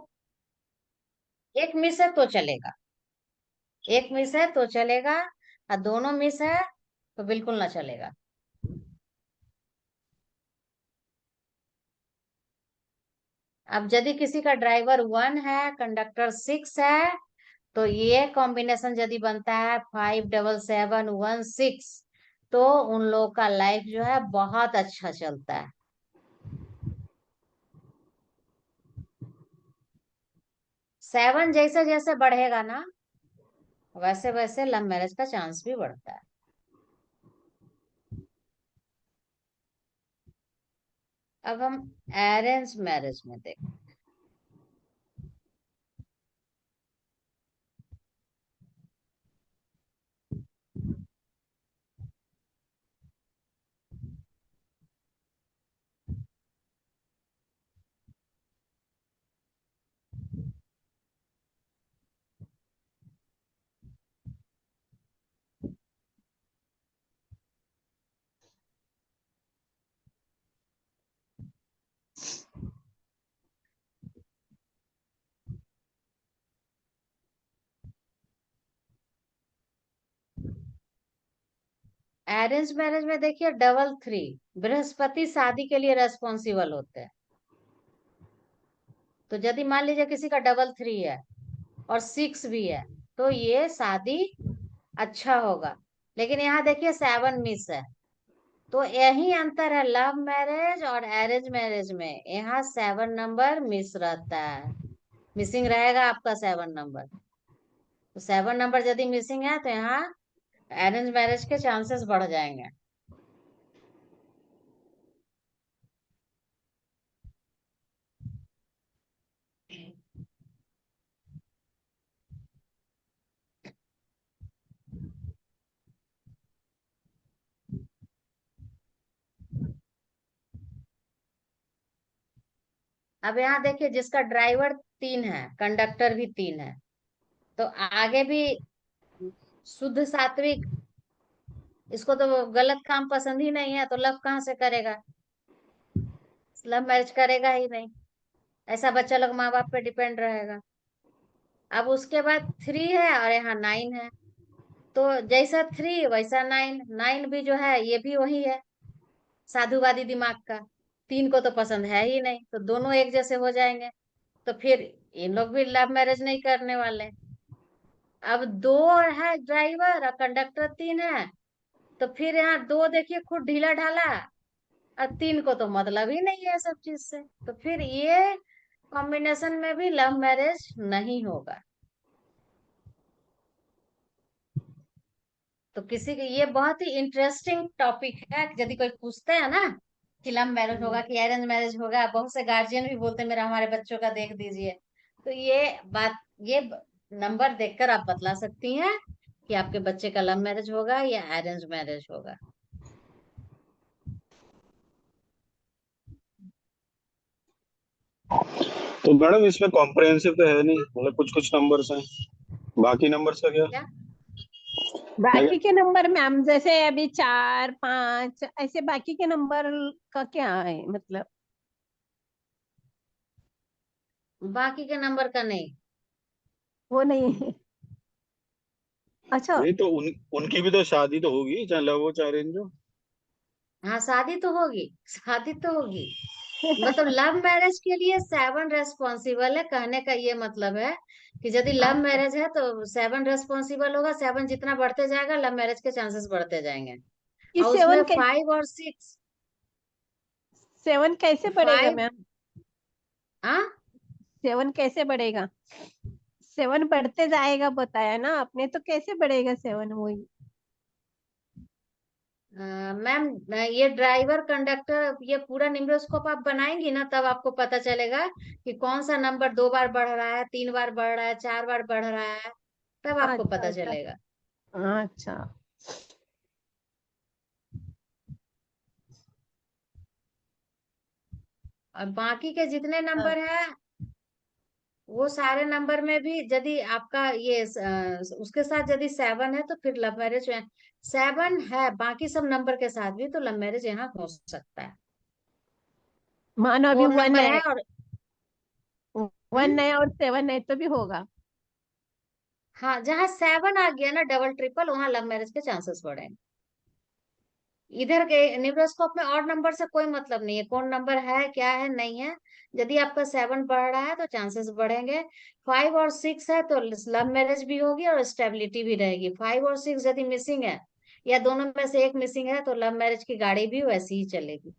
एक मिस है तो चलेगा, एक मिस है तो चलेगा, और दोनों मिस है तो बिल्कुल ना चलेगा। अब यदि किसी का ड्राइवर 1 है, कंडक्टर 6 है, तो ये कॉम्बिनेशन यदि बनता है 5 7 7 1 6, तो उन लोग का लाइफ जो है बहुत अच्छा चलता है। 7 जैसे जैसे बढ़ेगा ना, वैसे वैसे लव मैरिज का चांस भी बढ़ता है। अब हम अरेंज मैरिज में देख। अरेंज मैरिज में देखिए डबल 3, बृहस्पति शादी के लिए रेस्पॉन्सिबल होते हैं। तो यदि मान लीजिए किसी का डबल 3 है और 6 भी है, तो ये शादी अच्छा होगा। लेकिन यहाँ देखिए 7 मिस है, तो यही अंतर है लव मैरिज और अरेंज मैरिज में। यहाँ 7 नंबर मिस रहता है, मिसिंग रहेगा आपका 7 नंबर। तो 7 नंबर यदि मिसिंग है तो यहाँ अरेंज मैरिज के चांसेस बढ़ जाएंगे। अब यहाँ देखिए जिसका ड्राइवर 3 है, कंडक्टर भी 3 है, तो आगे भी शुद्ध सात्विक, इसको तो गलत काम पसंद ही नहीं है, तो लव कहाँ से करेगा, लव मैरिज करेगा ही नहीं। ऐसा बच्चा लोग माँ बाप पे डिपेंड रहेगा। अब उसके बाद 3 है और यहाँ 9 है, तो जैसा 3 वैसा 9, 9 भी जो है ये भी वही है, साधुवादी दिमाग का। 3 को तो पसंद है ही नहीं, तो दोनों एक जैसे हो जाएंगे। तो फिर इन लोग भी लव मैरिज नहीं करने वाले। अब 2 है ड्राइवर और कंडक्टर 3 है, तो फिर यहाँ 2 देखिए खुद ढीला ढाला, और 3 को तो मतलब ही नहीं है सब चीज से, तो फिर ये कॉम्बिनेशन में भी लव मैरिज नहीं होगा। तो किसी के ये बहुत ही इंटरेस्टिंग टॉपिक है। यदि कोई पूछते हैं ना कि लव मैरिज होगा कि अरेंज मैरिज होगा, बहुत से गार्जियन भी बोलते हैं मेरा हमारे बच्चों का देख दीजिए। तो ये नंबर देखकर आप बतला सकती हैं कि आपके बच्चे का लव मैरिज होगा या अरेंज मैरिज होगा। तो मैडम इसमें कॉम्प्रहेंसिव तो है नहीं, मतलब कुछ कुछ नंबर्स हैं, बाकी नंबर्स का क्या? क्या? मैं बाकी के नंबर मैम जैसे अभी 4 5 ऐसे बाकी के नंबर का क्या है मतलब? बाकी के नंबर का नहीं। वो नहीं है। अच्छा। नहीं तो उनकी भी तो शादी तो होगी, चाहे लव हो चाहे अरेंज हो। हाँ शादी तो होगी, शादी तो होगी। मतलब लव मैरिज के लिए 7 रेस्पॉन्सिबल है, कहने का ये मतलब है कि यदि लव अच्छा, मैरिज है तो 7 रेस्पॉन्सिबल होगा। 7 जितना बढ़ते जाएगा लव मैरिज के चांसेस बढ़ते जाएंगे। कि और उसमें 5 और 6। 7 कैसे बढ़ेगा 5। मैम? हाँ 7 कैसे बढ़ेगा? 7 बढ़ते जाएगा बताया ना आपने, तो कैसे बढ़ेगा 7? वही। मैम, ये ड्राइवर कंडक्टर ये पूरा निम्नस्कोप आप बनाएंगी ना, तब आपको पता चलेगा कि कौन सा नंबर 2 बार बढ़ रहा है, 3 बार बढ़ रहा है, 4 बार बढ़ रहा है, तब आपको अच्छा पता अच्छा। चलेगा। अच्छा। और बाकी के जितने हाँ, नंबर है वो सारे नंबर में भी यदि आपका ये उसके साथ यदि 7 है तो फिर लव मैरिज में 7 है, बाकी सब नंबर के साथ भी तो लव मैरिज यहाँ हो सकता है। मानो अभी 4 1 नंबर है, है और 1 हम्म है और 7 है तो भी होगा। हाँ, जहाँ 7 आ गया ना डबल ट्रिपल, वहां लव मैरिज के चांसेस बढ़ेंगे। इधर के न्यूरोस्कोप में और नंबर से कोई मतलब नहीं है, कौन नंबर है क्या है नहीं है। यदि आपका 7 बढ़ रहा है तो चांसेस बढ़ेंगे। 5 और 6 है तो लव मैरिज भी होगी और स्टेबिलिटी भी रहेगी। 5 और 6 यदि मिसिंग है या दोनों में से एक मिसिंग है तो लव मैरिज की गाड़ी भी वैसी ही चलेगी।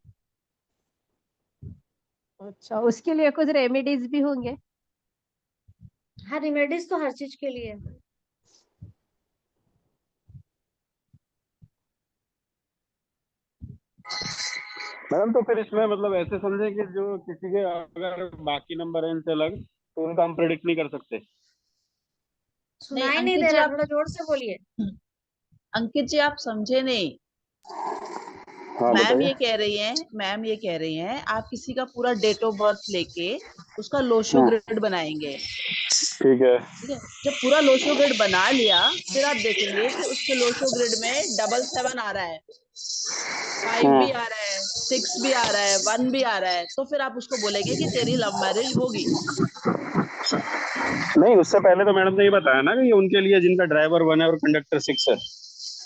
अच्छा, उसके लिए कुछ रेमेडीज भी होंगे? हाँ, रिमेडीज तो हर चीज के लिए। मैडम तो फिर इसमें मतलब ऐसे समझे कि जो किसी के अगर बाकी नंबर है इनसे अलग, तो उनका हम प्रेडिक्ट नहीं कर सकते। नहीं सुनाई नहीं अंकित दे जी रहा, आप, थोड़ा जोर से बोलिए। अंकित जी आप समझे नहीं। हाँ मैम बताइए। ये कह रही हैं, मैम ये कह रही हैं आप किसी का पूरा डेट ऑफ बर्थ लेके उसका लोशो हाँ ग्रेड बनाएंगे। ठीक है। ठीक है, जब पूरा लोशो ग्रेड बना लिया, फिर आप देखेंगे कि उसके लोशो ग्रेड में 777 आ रहा है, 5 हाँ भी आ रहा है, 6 भी आ रहा है, 1 भी आ रहा है, तो फिर आप उसको बोलेंगे कि तेरी लव मैरिज होगी। नहीं, उससे पहले तो मैडम ने ये बताया ना कि ये उनके लिए जिनका ड्राइवर 1 है और कंडक्टर 6 है।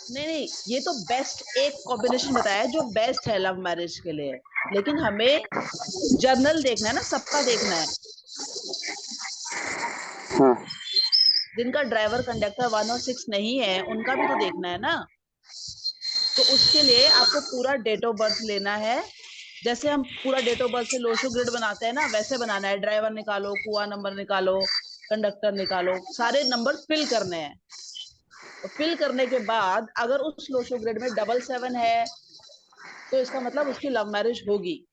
नहीं नहीं, ये तो बेस्ट एक कॉम्बिनेशन बताया है जो बेस्ट है लव मैरिज के लिए, लेकिन हमें जर्नल देखना है ना, सबका देखना है। हाँ जिनका ड्राइवर कंडक्टर 1 और 6 नहीं है उनका भी तो देखना है ना। तो उसके लिए आपको पूरा डेट ऑफ बर्थ लेना है। जैसे हम पूरा डेट ऑफ बर्थ से लोशो ग्रिड बनाते हैं ना, वैसे बनाना है। ड्राइवर निकालो, कुआ नंबर निकालो, कंडक्टर निकालो, सारे नंबर फिल करने हैं। और फिल करने के बाद अगर उस लोशो ग्रिड में 777 है तो इसका मतलब उसकी लव मैरिज होगी।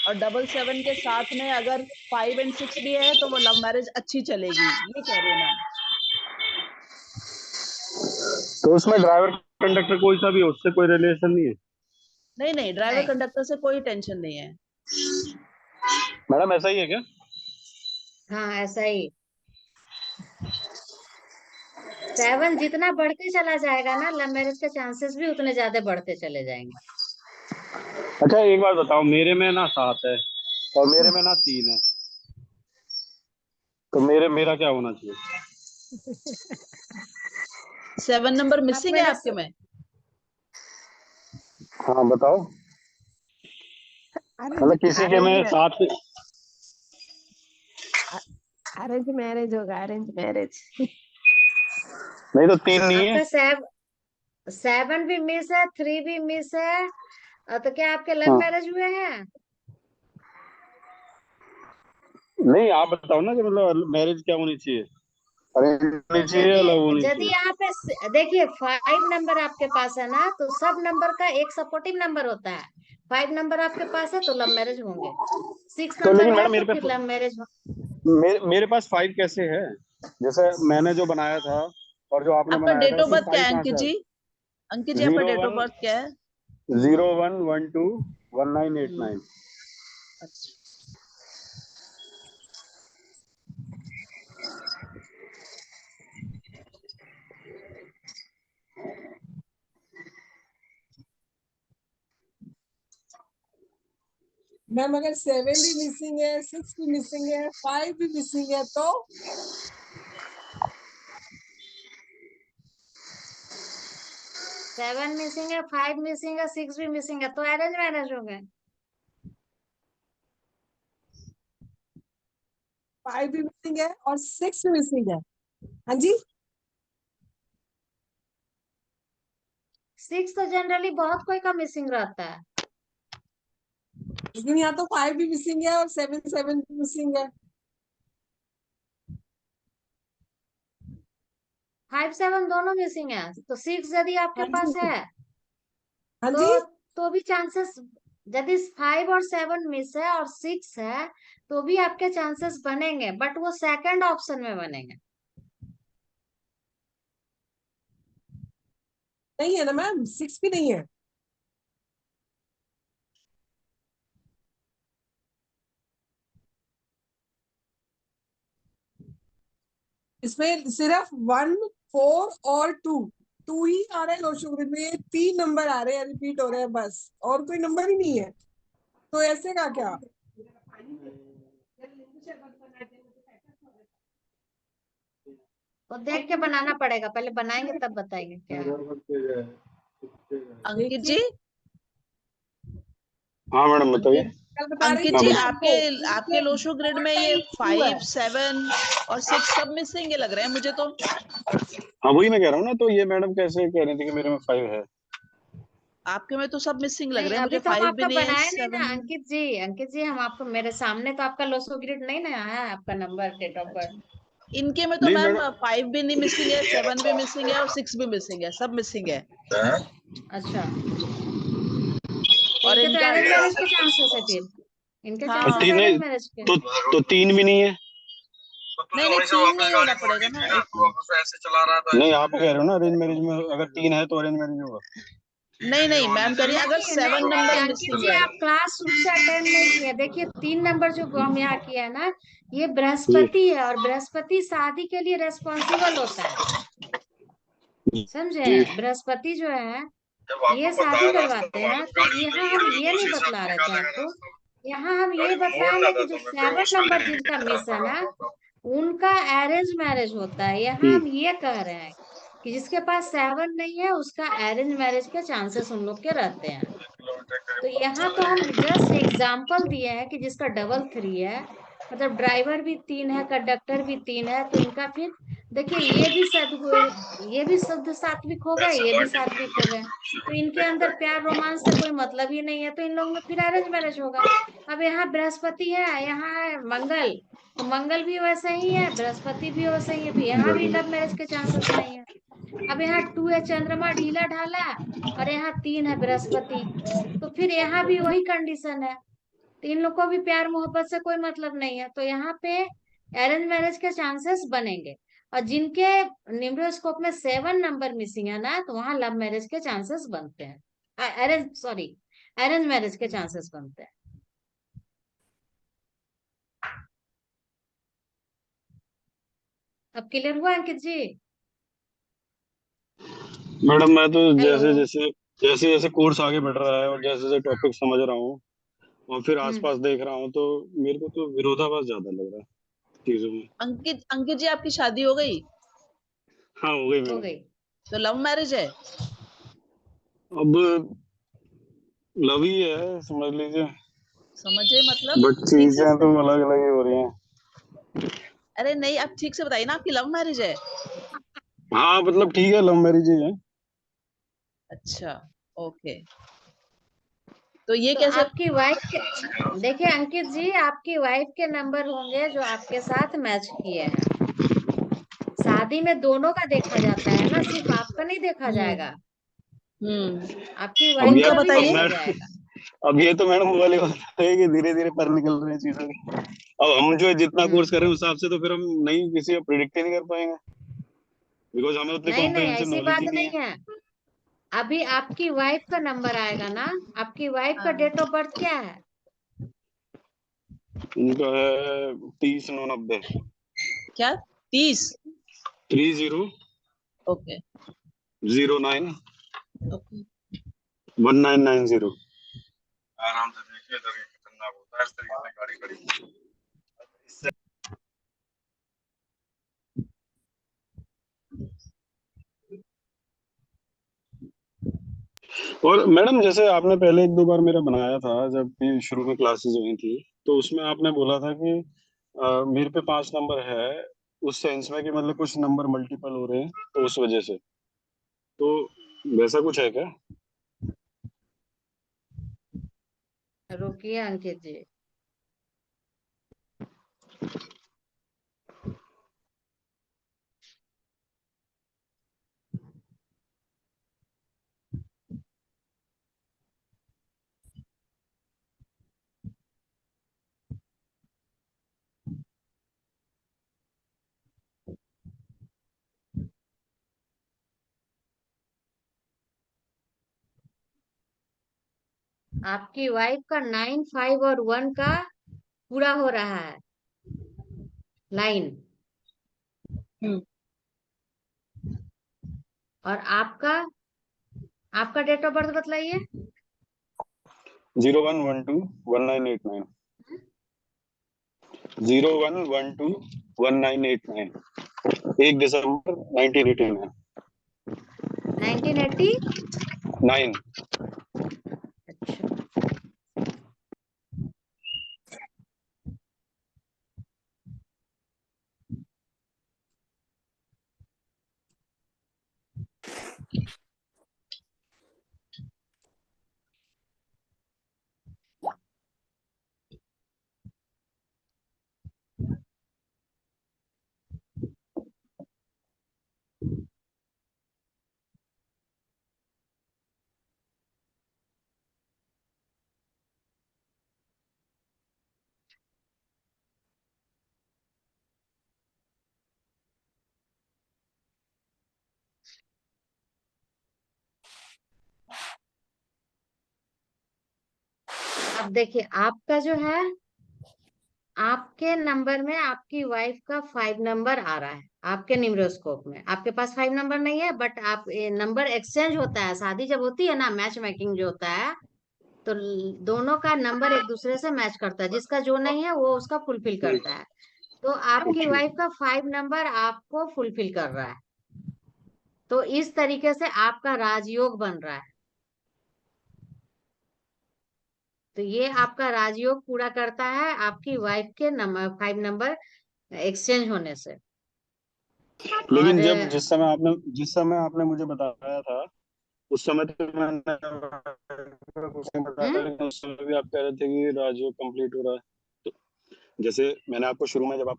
और 777 के साथ में अगर 5 और 6 भी है तो वो लव मैरिज अच्छी चलेगी, ये कह रही है मैम। तो उसमें ड्राइवर कंडक्टर कोई सा भी हो, उससे कोई रिलेशन नहीं है। नहीं नहीं, ड्राइवर नहीं, कंडक्टर से कोई टेंशन नहीं है। मैडम ऐसा ही है क्या? हाँ ऐसा ही। 7 जितना बढ़ते चला जाएगा ना, लव मैरिज के चांसेस भी उतने ज्यादा बढ़ते चले जाएंगे। अच्छा एक बात बताओ, मेरे में ना 7 है और मेरे में ना 3 है, तो मेरा क्या होना चाहिए? 7 नंबर आप मिसिंग है मैंने आपके में। हाँ बताओ। अरेंज मतलब किसी के अरेंज में 7। अरेंज मैरिज होगा, अरेंज मैरिज। नहीं तो 3 नहीं है। आपका 7 भी मिस है, 3 भी मिस है। तो क्या आपके लव हाँ मैरिज हुए हैं? नहीं, आप बताओ ना कि मतलब मैरिज क्या होनी चाहिए, अरेंज तो होनी चाहिए या यदि लव होनी यदि चाहिए? आप देखिए, 5 नंबर आपके पास है ना, तो सब नंबर का एक सपोर्टिव नंबर होता है। 5 नंबर आपके पास है तो लव मैरिज होंगे। 6 तो नंबर लेकिन है मैडम तो फिर लव मैरिज। मेरे पास 5 कैसे है? जैसे मैंने जो बनाया था और जो आपने आपका बनाया था, डेट ऑफ इसमें बर्थ क्या 5 है कहाँ अंकित से जी? आए? अंकित जी आपका zero date of one birth क्या है? 01121989। अच्छा, मैम अगर 7 भी मिसिंग है, 6 भी मिसिंग है, 5 भी मिसिंग है तो 7 मिसिंग है, 5 मिसिंग है, 6 भी मिसिंग है, तो अरेंज मैरिज हो गए। 5 भी मिसिंग है और 6 भी मिसिंग है। हाँ जी। 6 तो जनरली बहुत कोई का मिसिंग रहता है। लेकिन यहाँ तो 5 भी मिसिंग है और 7 भी मिसिंग है। 5 7 दोनों मिसिंग है, तो 6 यदि आपके हाँ पास जी। है हाँ जी। तो भी चांसेस। यदि 5 और 7 मिस है और 6 है तो भी आपके चांसेस बनेंगे, बट वो सेकंड ऑप्शन में बनेंगे। नहीं है ना मैम, 6 भी नहीं है। इसमें सिर्फ 1 4 और 2 ही आ रहे हैं लोशोग्रिड में। ये 3 नंबर आ रहे हैं, रिपीट हो रहे हैं बस, और कोई नंबर ही नहीं है। तो ऐसे का क्या? वो देख के बनाना पड़ेगा, पहले बनाएंगे तब बताएंगे क्या है। अंकित देखिए, जी, हाँ मैडम बताइए। अंकित कल बता रही अंकित थी हाँ जी मैं बोलिए। आपके आपको, आपके लोशो ग्रिड में ये 5 7 और 6 सब मिसिंग लग रहे हैं मुझे तो। हाँ वही मैं कह रहा हूँ ना, तो ये मैडम कैसे कह रही थी कि मेरे में 5 है? आपके में तो सब मिसिंग लग नहीं, रहे हैं मुझे, अभी तो हम 5 भी आपका नहीं है, बनाए नहीं 7 ना भी नहीं। अंकित जी। अंकित जी, हम आपको मेरे सामने तो आपका लोसो ग्रिड नहीं ना आया है, आपका नंबर, डेट ऑफ बर्थ। इनके में तो नहीं मैम मैडम, 5 भी नहीं मिसिंग है, 7 भी मिसिंग है और 6 भी मिसिंग है, सब मिसिंग है। अच्छा, और इनके तो इनका अरेंज मैरिज के चांसेस है फिर, इनके हाँ चांसेस तीन अरेंज है मैरिज के। तो 3 भी नहीं है। नहीं नहीं, 3 नहीं होना पड़ेगा ना, नहीं, आप कह रहे हो ना अरेंज मैरिज में अगर 3 है तो अरेंज मैरिज होगा। नहीं नहीं, मैम कह रही है अगर नहीं 7 नहीं नंबर अंकित मिसिंग जी, है। आप क्लास शुरू से अटेंड नहीं किए। देखिए 3 नंबर जो हम यहाँ किया है ना, ये जी बृहस्पति है, और बृहस्पति शादी के लिए रेस्पॉन्सिबल होता है, समझे? जी बृहस्पति जो है ये शादी करवाते हैं। तो यहाँ हम ये नहीं बतला रहे थे आपको, यहाँ हम ये बतला रहे कि जो 7 नंबर जिनका मिस है ना, उनका अरेंज मैरिज होता है। यहाँ हम ये कह रहे हैं कि जिसके पास 7 नहीं है उसका अरेंज मैरिज के चांसेस उन लोग के रहते हैं। तो यहाँ तो हम जस्ट एग्जाम्पल दिए हैं कि जिसका डबल 3 है, मतलब ड्राइवर भी 3 है, कंडक्टर भी 3 है, तो इनका फिर देखिए ये भी शुद्ध सात्विक हो गए, ये भी सात्विक हो गए, तो इनके अंदर प्यार रोमांस से कोई मतलब ही नहीं है, तो इन लोगों में फिर अरेंज मैरिज होगा। अब यहाँ बृहस्पति है, यहाँ है मंगल, तो मंगल भी वैसे ही है, बृहस्पति भी वैसे ही है, तो यहाँ भी लव मैरिज के चांसेस नहीं है। अब यहाँ 2 है चंद्रमा ढीला ढाला, और यहाँ 3 है बृहस्पति, तो फिर यहाँ भी वही कंडीशन है, तो इन लोग को भी प्यार मोहब्बत से कोई मतलब नहीं है, तो यहाँ पे अरेंज मैरिज के चांसेस बनेंगे। और जिनके निम्नस्कोप में 7 नंबर मिसिंग है ना, तो वहां लव मैरिज के चांसेस बनते हैं, अरेंज मैरिज के चांसेस बनते हैं। अब क्लियर हुआ अंकित जी? मैडम, मैं तो हेलो। जैसे जैसे कोर्स आगे बढ़ रहा है और जैसे जैसे टॉपिक समझ रहा हूँ और फिर हम्म। आसपास देख रहा हूँ, तो मेरे को तो विरोधाभास ज्यादा लग रहा है चीजों में। अंकित अंकित जी, आपकी शादी हो गई? हाँ, हो गई हो मैडम। गई। तो लव मैरिज है? अब लव ही है समझ लीजिए, समझे मतलब? बट ठीक से चीजें तो अलग अलग ही हो रही हैं। अरे नहीं, आप ठीक से बताइए ना, आपकी लव मैरिज है? हाँ मतलब ठीक है, लव मैरिज ही है। अच्छा, ओके। तो ये तो कैसे? आपकी वाइफ के, देखिए अंकित जी, आपकी वाइफ के नंबर होंगे जो आपके साथ मैच किए हैं। शादी में दोनों का देखा जाता है ना, सिर्फ आपका नहीं देखा जाएगा, हम्म। हम्म। आपकी अब वाइफ ये उनका का भी अब बताइए। देखा मैं जाएगा। अब ये तो मैडम वो वाली बात है कि धीरे धीरे पर निकल रहे हैं चीजों की। अब हम जो है जितना कोर्स हम्म। कर रहे हैं उस हिसाब से तो फिर हम नहीं किसी को प्रिडिक्ट ही नहीं कर पाएंगे, बिकॉज हमें उतनी नहीं नहीं, कॉम्प्रिहेंसिव ऐसी नॉलेज बात ही नहीं नहीं है। है। अभी आपकी वाइफ का नंबर आएगा ना, आपकी वाइफ का हाँ। डेट ऑफ बर्थ क्या है? उनका है 30/9/90। क्या? 30? 30 ओके। 09 ओके। 1990। आराम से देखिए, इधर ये खतरनाक होता है इस तरीके से गाड़ी खड़ी। और मैडम, जैसे आपने पहले 1-2 बार मेरा बनाया था जब भी शुरू में क्लासेस हुई थी, तो उसमें आपने बोला था कि मेरे पे 5 नंबर है, उस सेंस में कि मतलब कुछ नंबर मल्टीपल हो रहे हैं तो उस वजह से, तो वैसा कुछ है क्या? रुकिए अंकित जी। आपकी वाइफ का 9, 5 और 1 का पूरा हो रहा है लाइन, हम्म। और आपका आपका डेट ऑफ बर्थ बतलाइए। 0112 1989। 0112 1989। 1 दिसंबर 1989। 1980। 9। अच्छा। अब देखिए आपका जो है, आपके नंबर में आपकी वाइफ का 5 नंबर आ रहा है आपके न्यूमरोस्कोप में। आपके पास 5 नंबर नहीं है, बट आप नंबर एक्सचेंज होता है, शादी जब होती है ना, मैच मेकिंग जो होता है, तो दोनों का नंबर एक दूसरे से मैच करता है, जिसका जो नहीं है वो उसका फुलफिल करता है। तो आपकी ओके। वाइफ का 5 नंबर आपको फुलफिल कर रहा है, तो इस तरीके से आपका राजयोग बन रहा है। तो ये आपका राजयोग पूरा करता है आपकी वाइफ के नंबर 5 नंबर एक्सचेंज होने से। और लेकिन जब जिस समय आपने मुझे बताया था, उस समय तो मैंने कुछ नहीं बताया था, हम्म लेकिन उस समय भी आप कह रहे थे कि राजयोग कंप्लीट हो रहा है। तो जैसे मैंने आपको शुरू में, जब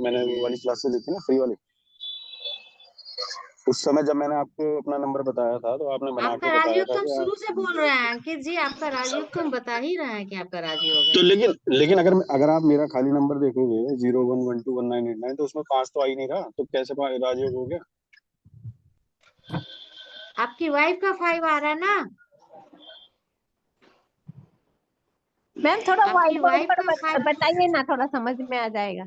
मैंने वो वाली क्लासेस ली थी ना, फ्री वाली, उस समय जब मैंने आपको अपना नंबर बताया था, तो आपने बना आपका के बताया राजयोग था तो हम कि शुरू से बोल रहे हैं अंकित जी, आपका राजयोग तो हम बता ही रहे हैं कि आपका राजयोग है। तो लेकिन अगर आप मेरा खाली नंबर देखोगे 01121989, तो उसमें 5 तो आ ही नहीं रहा, तो कैसे राजयोग हो गया? आपकी वाइफ का 5 आ रहा है ना, मैम थोड़ा आपकी व्हाइट बोर्ड वाइफ पर का 5। बताइए ना, थोड़ा समझ में आ जाएगा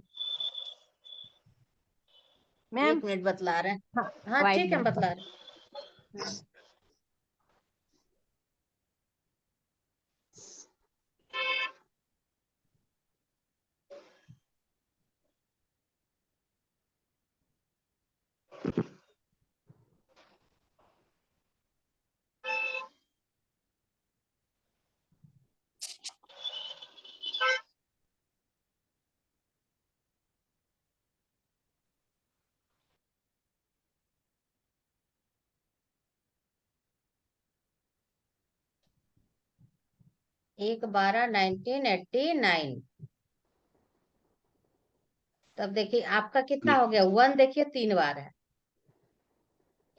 मैम। 1 मिनट बतला रहे हैं। हाँ, हाँ व्हाइट ठीक है, हम बोर्ड पर। बतला रहे हैं। 1/12/1989। तब देखिए आपका कितना हो गया, 1 देखिए 3 बार है,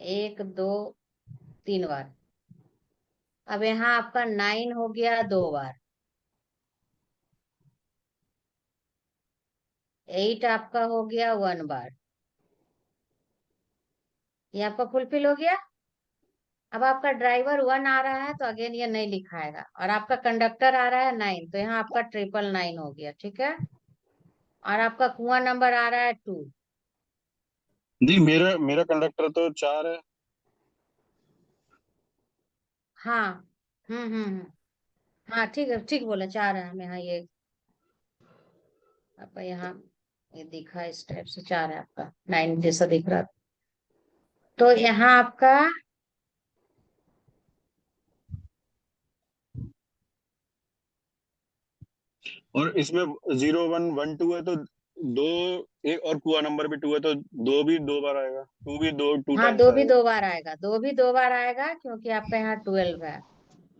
1 2 3 बार। अब यहाँ आपका 9 हो गया 2 बार, 8 आपका हो गया 1 बार। ये आपका फुलफिल हो गया। अब आपका ड्राइवर 1 आ रहा है, तो अगेन ये नहीं लिखाएगा, और आपका कंडक्टर आ रहा है 9, तो यहाँ आपका 999 हो गया, ठीक है। और आपका कुआं नंबर आ रहा है 2। नहीं, मेरा मेरा कंडक्टर तो 4 है। हाँ हाँ ठीक है, ठीक बोला, 4 है। हम यहाँ ये आपका यहाँ ये दिखा इस टाइप से, 4 है आपका, 9 जैसा दिख रहा। तो यहाँ आपका और इसमें 0112 है, तो दो, एक और कुआ नंबर भी 2 है, तो दो भी 2 बार आएगा, टू हाँ, टाइम्स 2 भी आएगा। 2 बार आएगा, 2 भी 2 बार आएगा, क्योंकि आपका यहाँ 12 है।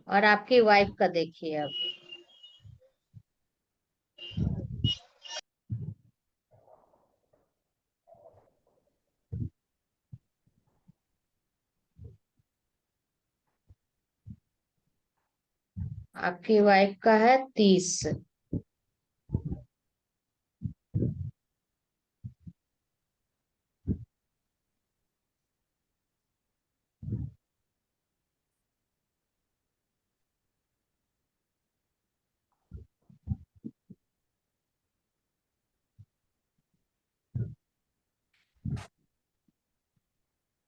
और आपकी वाइफ का देखिए, अब आपकी वाइफ का है 30।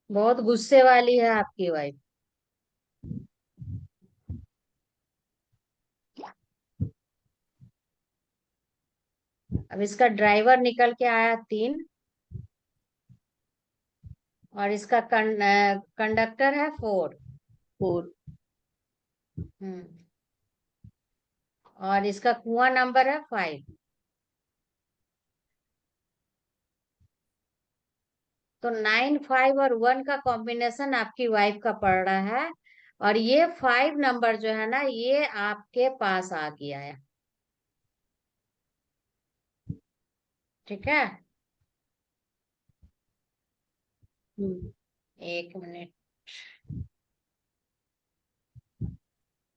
बहुत गुस्से वाली है आपकी वाइफ। अब इसका ड्राइवर निकल के आया 3, और इसका कंडक्टर है 4। 4। हम्म और इसका कुआं नंबर है 5। तो 9 5 और 1 का कॉम्बिनेशन आपकी वाइफ का पड़ रहा है, और ये 5 नंबर जो है ना, ये आपके पास आ गया है, ठीक है। 1 मिनट,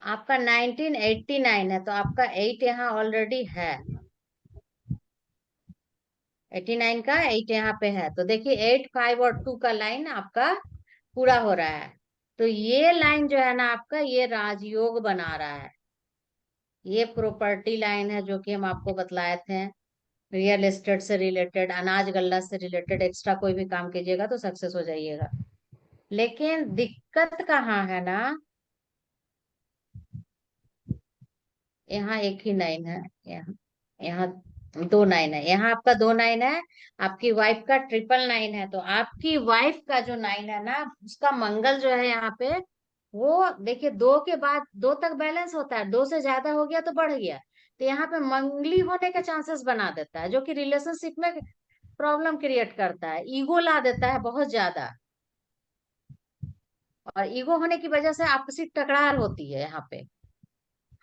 आपका 1989 है, तो आपका 8 यहाँ ऑलरेडी है, 89 का 8 यहाँ पे है। तो देखिए 8 5 और 2 का लाइन आपका पूरा हो रहा है। तो ये लाइन जो है ना आपका, ये राजयोग बना रहा है, ये प्रॉपर्टी लाइन है जो कि हम आपको बतलाए थे, रियल एस्टेट से रिलेटेड, अनाज गल्ला से रिलेटेड एक्स्ट्रा कोई भी काम कीजिएगा तो सक्सेस हो जाइएगा। लेकिन दिक्कत कहाँ है ना, यहाँ एक ही नाइन है, यहाँ यहाँ दो नाइन है, यहाँ आपका दो नाइन है, आपकी वाइफ का ट्रिपल नाइन है। तो आपकी वाइफ का जो नाइन है ना, उसका मंगल जो है यहाँ पे, वो देखिए दो के बाद दो तक बैलेंस होता है, दो से ज्यादा हो गया तो बढ़ गया, तो यहाँ पे मंगली होने के चांसेस बना देता है, जो कि रिलेशनशिप में प्रॉब्लम क्रिएट करता है, ईगो ला देता है बहुत ज्यादा, और ईगो होने की वजह से आपसी टकरार होती है यहाँ पे।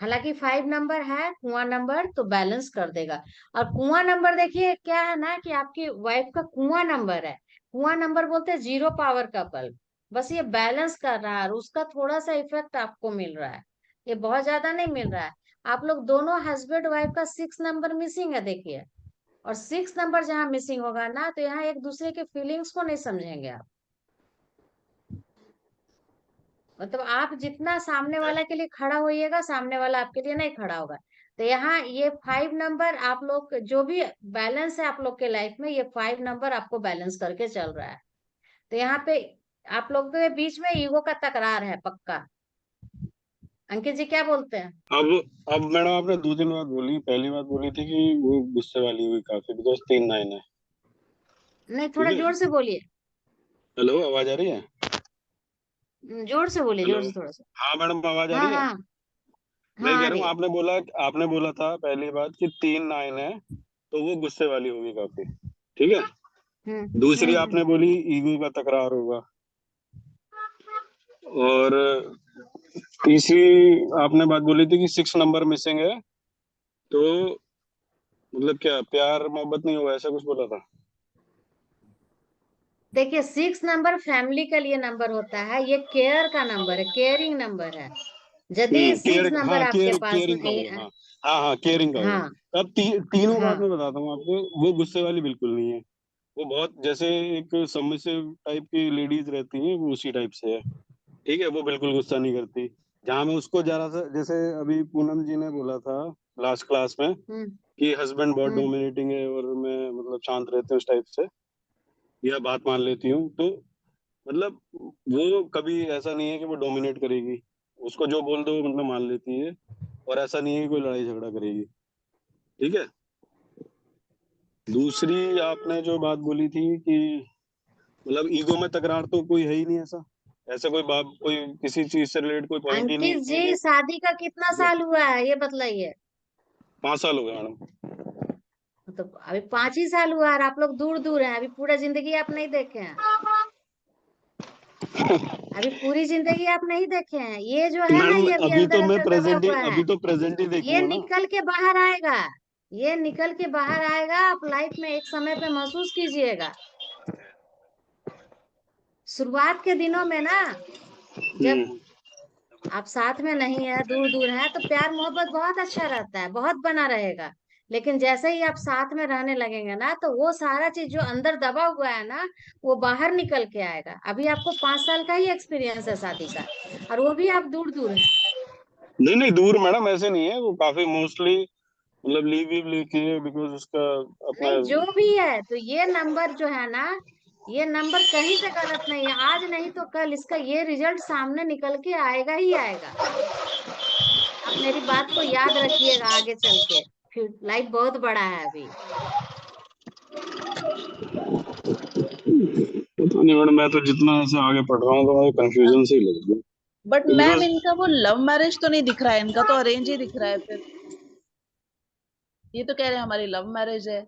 हालांकि 5 नंबर है कुआं नंबर, तो बैलेंस कर देगा। और कुआं नंबर देखिए क्या है ना, कि आपकी वाइफ का कुआं नंबर है, कुआं नंबर बोलते हैं जीरो पावर का बल्ब, बस ये बैलेंस कर रहा है और उसका थोड़ा सा इफेक्ट आपको मिल रहा है, ये बहुत ज्यादा नहीं मिल रहा है। आप लोग दोनों हस्बैंड वाइफ का 6 नंबर मिसिंग है देखिए, और 6 नंबर जहाँ मिसिंग होगा ना, तो यहाँ एक दूसरे के फीलिंग्स को नहीं समझेंगे आप। मतलब आप जितना सामने वाला के लिए खड़ा होइएगा, सामने वाला आपके लिए नहीं खड़ा होगा। तो यहाँ ये 5 नंबर आप लोग जो भी बैलेंस है आप लोग के लाइफ में, ये 5 नंबर आपको बैलेंस करके चल रहा है। तो यहाँ पे आप लोग के बीच में ईगो का तकरार है पक्का। अंकित जी क्या बोलते हैं? अब मैडम आपने दो तीन बात बोली, पहली बात बोली थी कि वो गुस्से वाली हुई काफी, बिकॉज 3 9 है। नहीं, ठीक थोड़ा है। जोर से बोलिए, हेलो, आवाज आ रही है? जोर से बोलिए, हेलो। जोर से थोड़ा सा। हाँ मैडम, आवाज आ हाँ रही है? हाँ मैं हाँ, कह आ रहा रही हूँ, है। आपने बोला था पहली बात कि 3 9 है, तो वो गुस्से वाली होगी काफी। ठीक है। हम्म दूसरी हम्म आपने बोली ईगो का तकरार होगा, और तीसरी आपने बात बोली थी कि 6 नंबर मिसिंग है, तो मतलब क्या प्यार मोहब्बत नहीं होगा, ऐसा कुछ बोला था? देखिए 6 नंबर फैमिली के लिए नंबर होता है, ये केयर का नंबर है, केयरिंग नंबर है। यदि केयर, 6 नंबर हाँ आपके पास केयरिंग का होगा, हाँ। हाँ हाँ, केयरिंग का हाँ होगा। अब तीनों बात हाँ मैं बताता हूँ आपको, वो गुस्से वाली बिल्कुल नहीं है। वो बहुत जैसे एक सबमिसिव टाइप की लेडीज रहती हैं, वो उसी टाइप से है। ठीक है, वो बिल्कुल गुस्सा नहीं करती। जहां मैं उसको जरा सा, जैसे अभी पूनम जी ने बोला था लास्ट क्लास में हम्म कि हस्बैंड बहुत हम्म डोमिनेटिंग है और मैं मतलब शांत रहते हैं उस टाइप से, या बात मान लेती हूँ, तो मतलब वो कभी ऐसा नहीं है कि वो डोमिनेट करेगी। उसको जो बोल दो वो मतलब मान लेती है, और ऐसा नहीं है कि कोई लड़ाई झगड़ा करेगी। ठीक है। दूसरी आपने जो बात बोली थी कि मतलब ईगो में तकरार, तो कोई है ही नहीं ऐसा। ऐसा कोई बात, कोई किसी चीज से रिलेटेड कोई पॉइंट ही नहीं है अंकित इसीलिए। जी शादी का कितना ठीक है। साल हुआ है ये बतलाइए। 5 साल हो गए मैडम। मतलब अभी 5 ही साल हुआ है और आप लोग दूर दूर हैं, अभी पूरा जिंदगी आप नहीं देखे हैं, अभी पूरी जिंदगी आप नहीं देखे हैं। ये जो है ना, मैडम ये अभी अभी तो अंदर मैं अंदर दबा प्रेजेंट ही हुआ है, अभी तो प्रेजेंट ही ये देखूंगा ना। निकल के बाहर आएगा, ये निकल के बाहर आएगा, आप लाइफ में एक समय पे महसूस कीजिएगा। शुरुआत के दिनों में ना, जब हम्म। आप साथ में नहीं है, दूर दूर है, तो प्यार मोहब्बत बहुत अच्छा रहता है, बहुत बना रहेगा। लेकिन जैसे ही आप साथ में रहने लगेंगे ना, तो वो सारा चीज जो अंदर दबा हुआ है ना, वो बाहर निकल के आएगा। अभी आपको 5 साल का ही एक्सपीरियंस है शादी का, और वो भी आप दूर दूर है। नहीं नहीं, दूर मैडम ऐसे नहीं है, वो काफी मोस्टली मतलब लीव वीव लेके है, बिकॉज उसका अपना। नहीं जो भी है, तो ये नंबर जो है ना, ये नंबर कहीं से गलत नहीं है, आज नहीं तो कल इसका ये रिजल्ट सामने निकल के आएगा ही आएगा। आप मेरी बात को याद रखिएगा आगे चल के, फिर लाइफ बहुत बड़ा है अभी। पता नहीं मैडम, मैं तो जितना ऐसे आगे पढ़ रहा हूँ तो मुझे कंफ्यूजन से ही लग रही बट है, मैम बिकॉज इनका वो लव मैरिज तो नहीं दिख रहा है, इनका तो अरेंज ही दिख रहा है फिर। ये तो कह रहे हैं हमारी लव मैरिज है।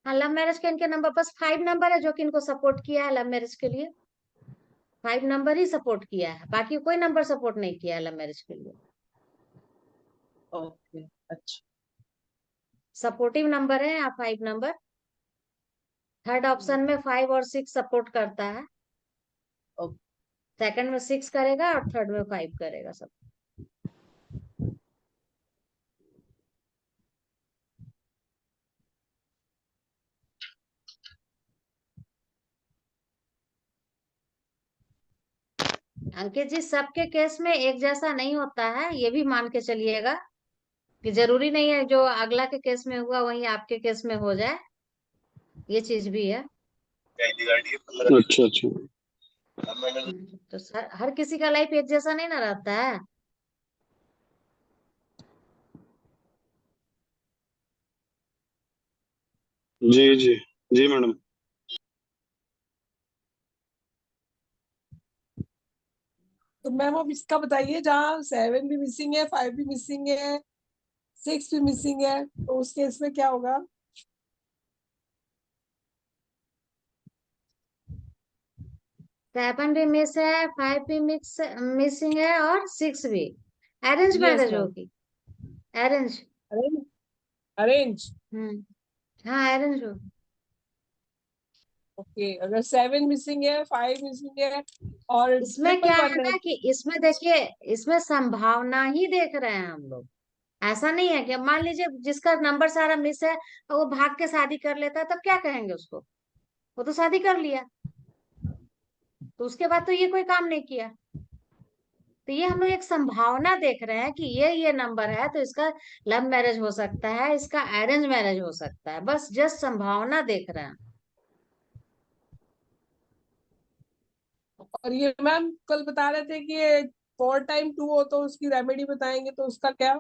हाँ, लव मैरिज के इनके नंबर बस 5 नंबर है जो कि इनको सपोर्ट किया है लव मैरिज के लिए, 5 नंबर ही सपोर्ट किया है, बाकी कोई नंबर सपोर्ट नहीं किया है लव मैरिज के लिए। ओके, अच्छा। सपोर्टिव नंबर है आप 5 नंबर, थर्ड ऑप्शन में 5 और 6 सपोर्ट करता है, ओके। सेकंड में 6 करेगा और थर्ड में 5 करेगा सब। अंकित जी, सबके केस में एक जैसा नहीं होता है, ये भी मान के चलिएगा कि जरूरी नहीं है जो अगला के केस में हुआ वही आपके केस में हो जाए, ये चीज भी है। अच्छा अच्छा। तो सर हर किसी का लाइफ एक जैसा नहीं ना रहता है। जी जी जी मैडम। तो मैम अब इसका बताइए, जहाँ 7 भी मिसिंग है, 5 भी मिसिंग है, 6 भी मिसिंग है, तो उस केस में क्या होगा? 7 भी मिस है, 5 भी मिसिंग है और 6 भी। Arrange yes marriage ma'am. होगी। अरेंज। अरेंज। अरेंज। हाँ अरेंज होगी। ओके, अगर 7 मिसिंग है, 5 मिसिंग है और इसमें ट्रिपल क्या है 1 है। ना कि इसमें देखिए, इसमें संभावना ही देख रहे हैं हम लोग। ऐसा नहीं है कि अब मान लीजिए जिसका नंबर सारा मिस है और वो भाग के शादी कर लेता है, तब क्या कहेंगे उसको? वो तो शादी कर लिया, तो उसके बाद तो ये कोई काम नहीं किया। तो ये हम लोग एक संभावना देख रहे हैं कि ये नंबर है तो इसका लव मैरिज हो सकता है, इसका अरेंज मैरिज हो सकता है, बस जस्ट संभावना देख रहे हैं। और ये मैम कल बता रहे थे कि 4 टाइम 2 हो तो उसकी रेमेडी बताएंगे, तो उसका क्या?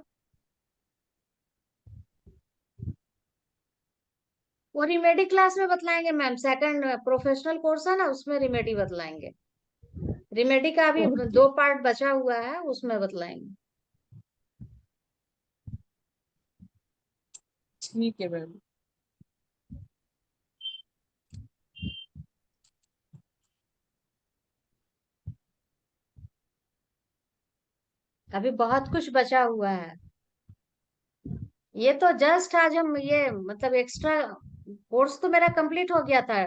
वो रिमेडी क्लास में बतलाएंगे मैम, सेकंड प्रोफेशनल कोर्स है ना, उसमें रिमेडी बतलाएंगे। रिमेडी का अभी 2 पार्ट बचा हुआ है, उसमें बतलाएंगे। ठीक है मैम। अभी बहुत कुछ बचा हुआ है। ये तो जस्ट आज हम ये मतलब एक्स्ट्रा कोर्स तो मेरा कंप्लीट हो गया था,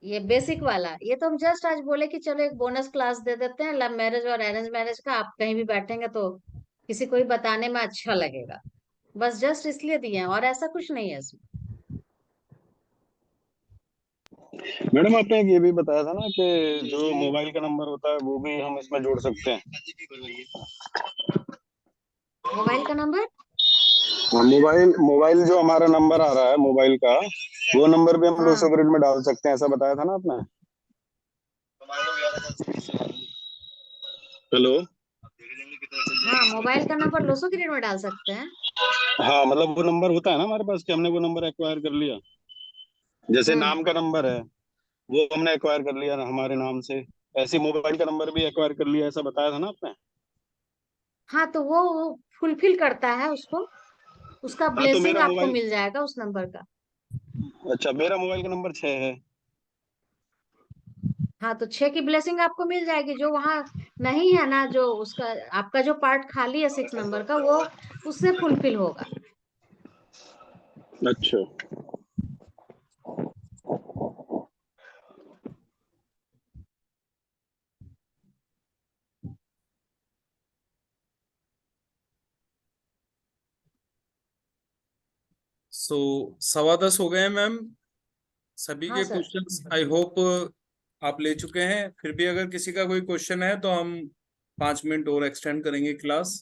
ये बेसिक वाला। ये तो हम जस्ट आज बोले कि चलो एक बोनस क्लास दे देते हैं लव मैरिज और अरेंज मैरिज का, आप कहीं भी बैठेंगे तो किसी को भी बताने में अच्छा लगेगा, बस जस्ट इसलिए दिए हैं, और ऐसा कुछ नहीं है इसमें। मैडम आपने एक ये भी बताया था ना कि जो मोबाइल का नंबर होता है वो भी हम इसमें जोड़ सकते हैं। मोबाइल का नंबर? हाँ, मोबाइल मोबाइल जो हमारा नंबर आ रहा है मोबाइल का, वो नंबर भी हम हाँ लोसो ग्रिड में डाल सकते हैं, ऐसा बताया था ना आपने। हेलो। हाँ, मोबाइल का नंबर लोसो ग्रिड में डाल सकते हैं। हाँ मतलब वो नंबर होता है ना हमारे पास कि हमने वो नंबर एक्वायर कर लिया, जैसे हम्म। नाम का नंबर है वो हमने एक्वायर कर लिया ना हमारे नाम से, ऐसे मोबाइल का नंबर भी एक्वायर कर लिया, ऐसा बताया था ना आपने। हाँ तो वो फुलफिल करता है उसको, उसका हाँ तो ब्लेसिंग मेरा आपको मोबाइल, मिल जाएगा उस नंबर का। अच्छा मेरा मोबाइल का नंबर 6 है। हाँ तो 6 की ब्लेसिंग आपको मिल जाएगी, जो वहां नहीं है ना, जो उसका आपका जो पार्ट खाली है 6 नंबर का, वो उससे फुलफिल होगा। अच्छा। सो 10:15 हो गए हैं मैम। सभी हाँ के सर। क्वेश्चंस आई होप आप ले चुके हैं। फिर भी अगर किसी का कोई क्वेश्चन है तो हम 5 मिनट और एक्सटेंड करेंगे class.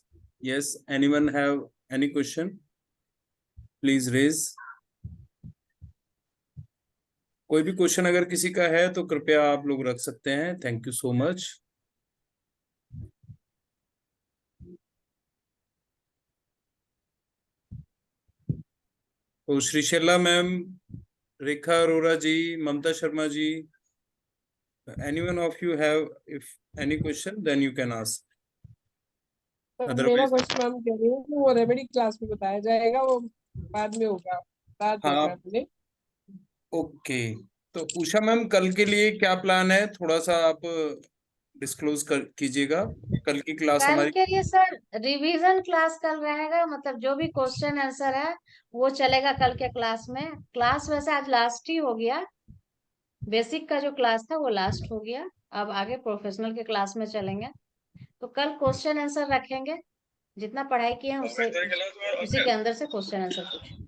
Yes, anyone have any question, please raise. कोई भी क्वेश्चन अगर किसी का है तो कृपया आप लोग रख सकते हैं। Thank you so much. तो Srishaila ma'am, Rekha Arora ji, Mamta Sharma ji, anyone of you have if any question then you can ask, तो मेरा otherwise क्वेश्चन मैम कह रही हूँ कि वो रेमेडी क्लास में बताया जाएगा, वो बाद में होगा, बता दिया हाँ मैम ने। ओके। तो उषा मैम, कल के लिए क्या प्लान है, थोड़ा सा आप डिस्क्लोज कर कीजिएगा। कल की क्लास कल हमारी। के लिए सर रिवीजन क्लास कल रहेगा, मतलब जो भी क्वेश्चन आंसर है वो चलेगा कल के क्लास में। क्लास वैसे आज लास्ट ही हो गया, बेसिक का जो क्लास था वो लास्ट हो गया, अब आगे प्रोफेशनल के क्लास में चलेंगे। तो कल क्वेश्चन आंसर रखेंगे, जितना पढ़ाई किए हैं उससे उसी के अंदर से क्वेश्चन आंसर पूछेंगे।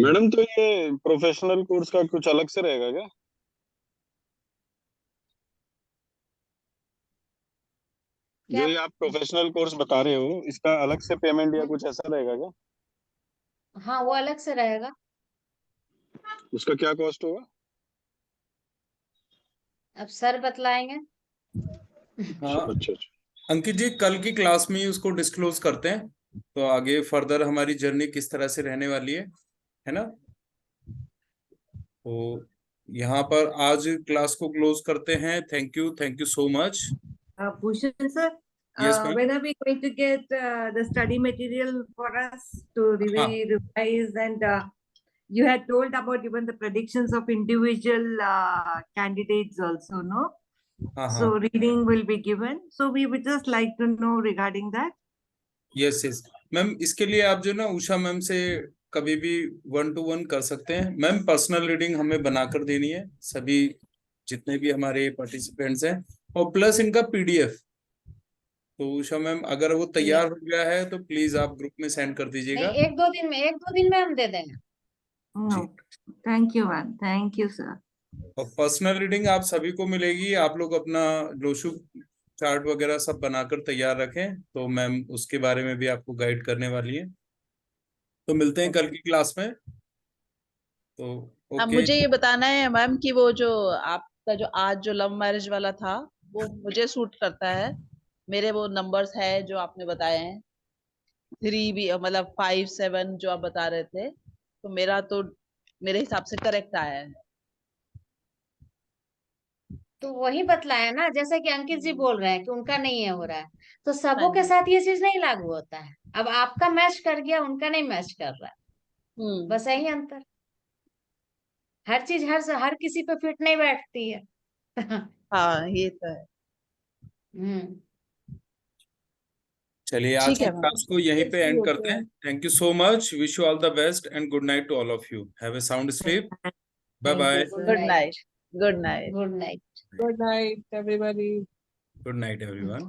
मैडम तो ये प्रोफेशनल कोर्स का कुछ अलग से रहेगा क्या? क्या? जो ये आप प्रोफेशनल कोर्स बता रहे हो, इसका अलग से पेमेंट या कुछ ऐसा रहेगा क्या? हाँ, वो अलग से रहेगा। उसका क्या कॉस्ट होगा? अब सर बतलाएंगे। हाँ अच्छा। अंकित जी, कल की क्लास में ही उसको डिस्क्लोज करते हैं, तो आगे फर्दर हमारी जर्नी किस तरह से रहने वाली है ना? तो यहाँ पर आज क्लास को क्लोज करते हैं। Thank you so much. Bhushan sir, Yes, ma'am. when are we going to get the study material for us to revise? And you had told about even the predictions of individual candidates also, no? हाँ So हाँ, reading will be given. So we would just like to know regarding that. Yes ma'am, इसके लिए आप जो ना उषा मैम से कभी भी 1-to-1 कर सकते हैं। मैम पर्सनल रीडिंग हमें बनाकर देनी है सभी जितने भी हमारे पार्टिसिपेंट्स हैं, और प्लस इनका पीडीएफ। तो उषा मैम अगर वो तैयार हो गया है तो प्लीज आप ग्रुप में सेंड कर नहीं, दीजिएगा। एक दो दिन में हम दे देंगे। जी। No. Thank you, ma'am. Thank you, sir. और पर्सनल रीडिंग आप सभी को मिलेगी। आप लोग अपना लोशु चार्ट वगैरह सब बनाकर तैयार रखें, तो मैम उसके बारे में भी आपको गाइड करने वाली है। तो मिलते हैं कल की क्लास में। तो अब ओके। मुझे ये बताना है मैम कि वो जो आपका जो आज जो लव मैरिज वाला था वो मुझे सूट करता है। मेरे वो नंबर्स है जो आपने बताए हैं, 3 भी मतलब 5 7 जो आप बता रहे थे, तो मेरा तो मेरे हिसाब से करेक्ट आया है। तो वही बतलाया ना, जैसे कि अंकित जी बोल रहे हैं कि उनका नहीं है हो रहा है, तो हाँ सबों के जी। साथ ये चीज नहीं लागू होता है। अब आपका मैच कर गया, उनका नहीं मैच कर रहा है, बस यही अंतर। हर चीज हर किसी पे फिट नहीं बैठती है। हाँ ये तो है। हम्म। चलिए आज ठीक की है मैम। क्लास को यहीं पे एंड करते हैं। Thank you so much, wish you all the best and good night to all of you. Have a sound sleep. Bye Thank bye. you, sir. Good night. Good night. Good night. Good night everybody. Good night everyone.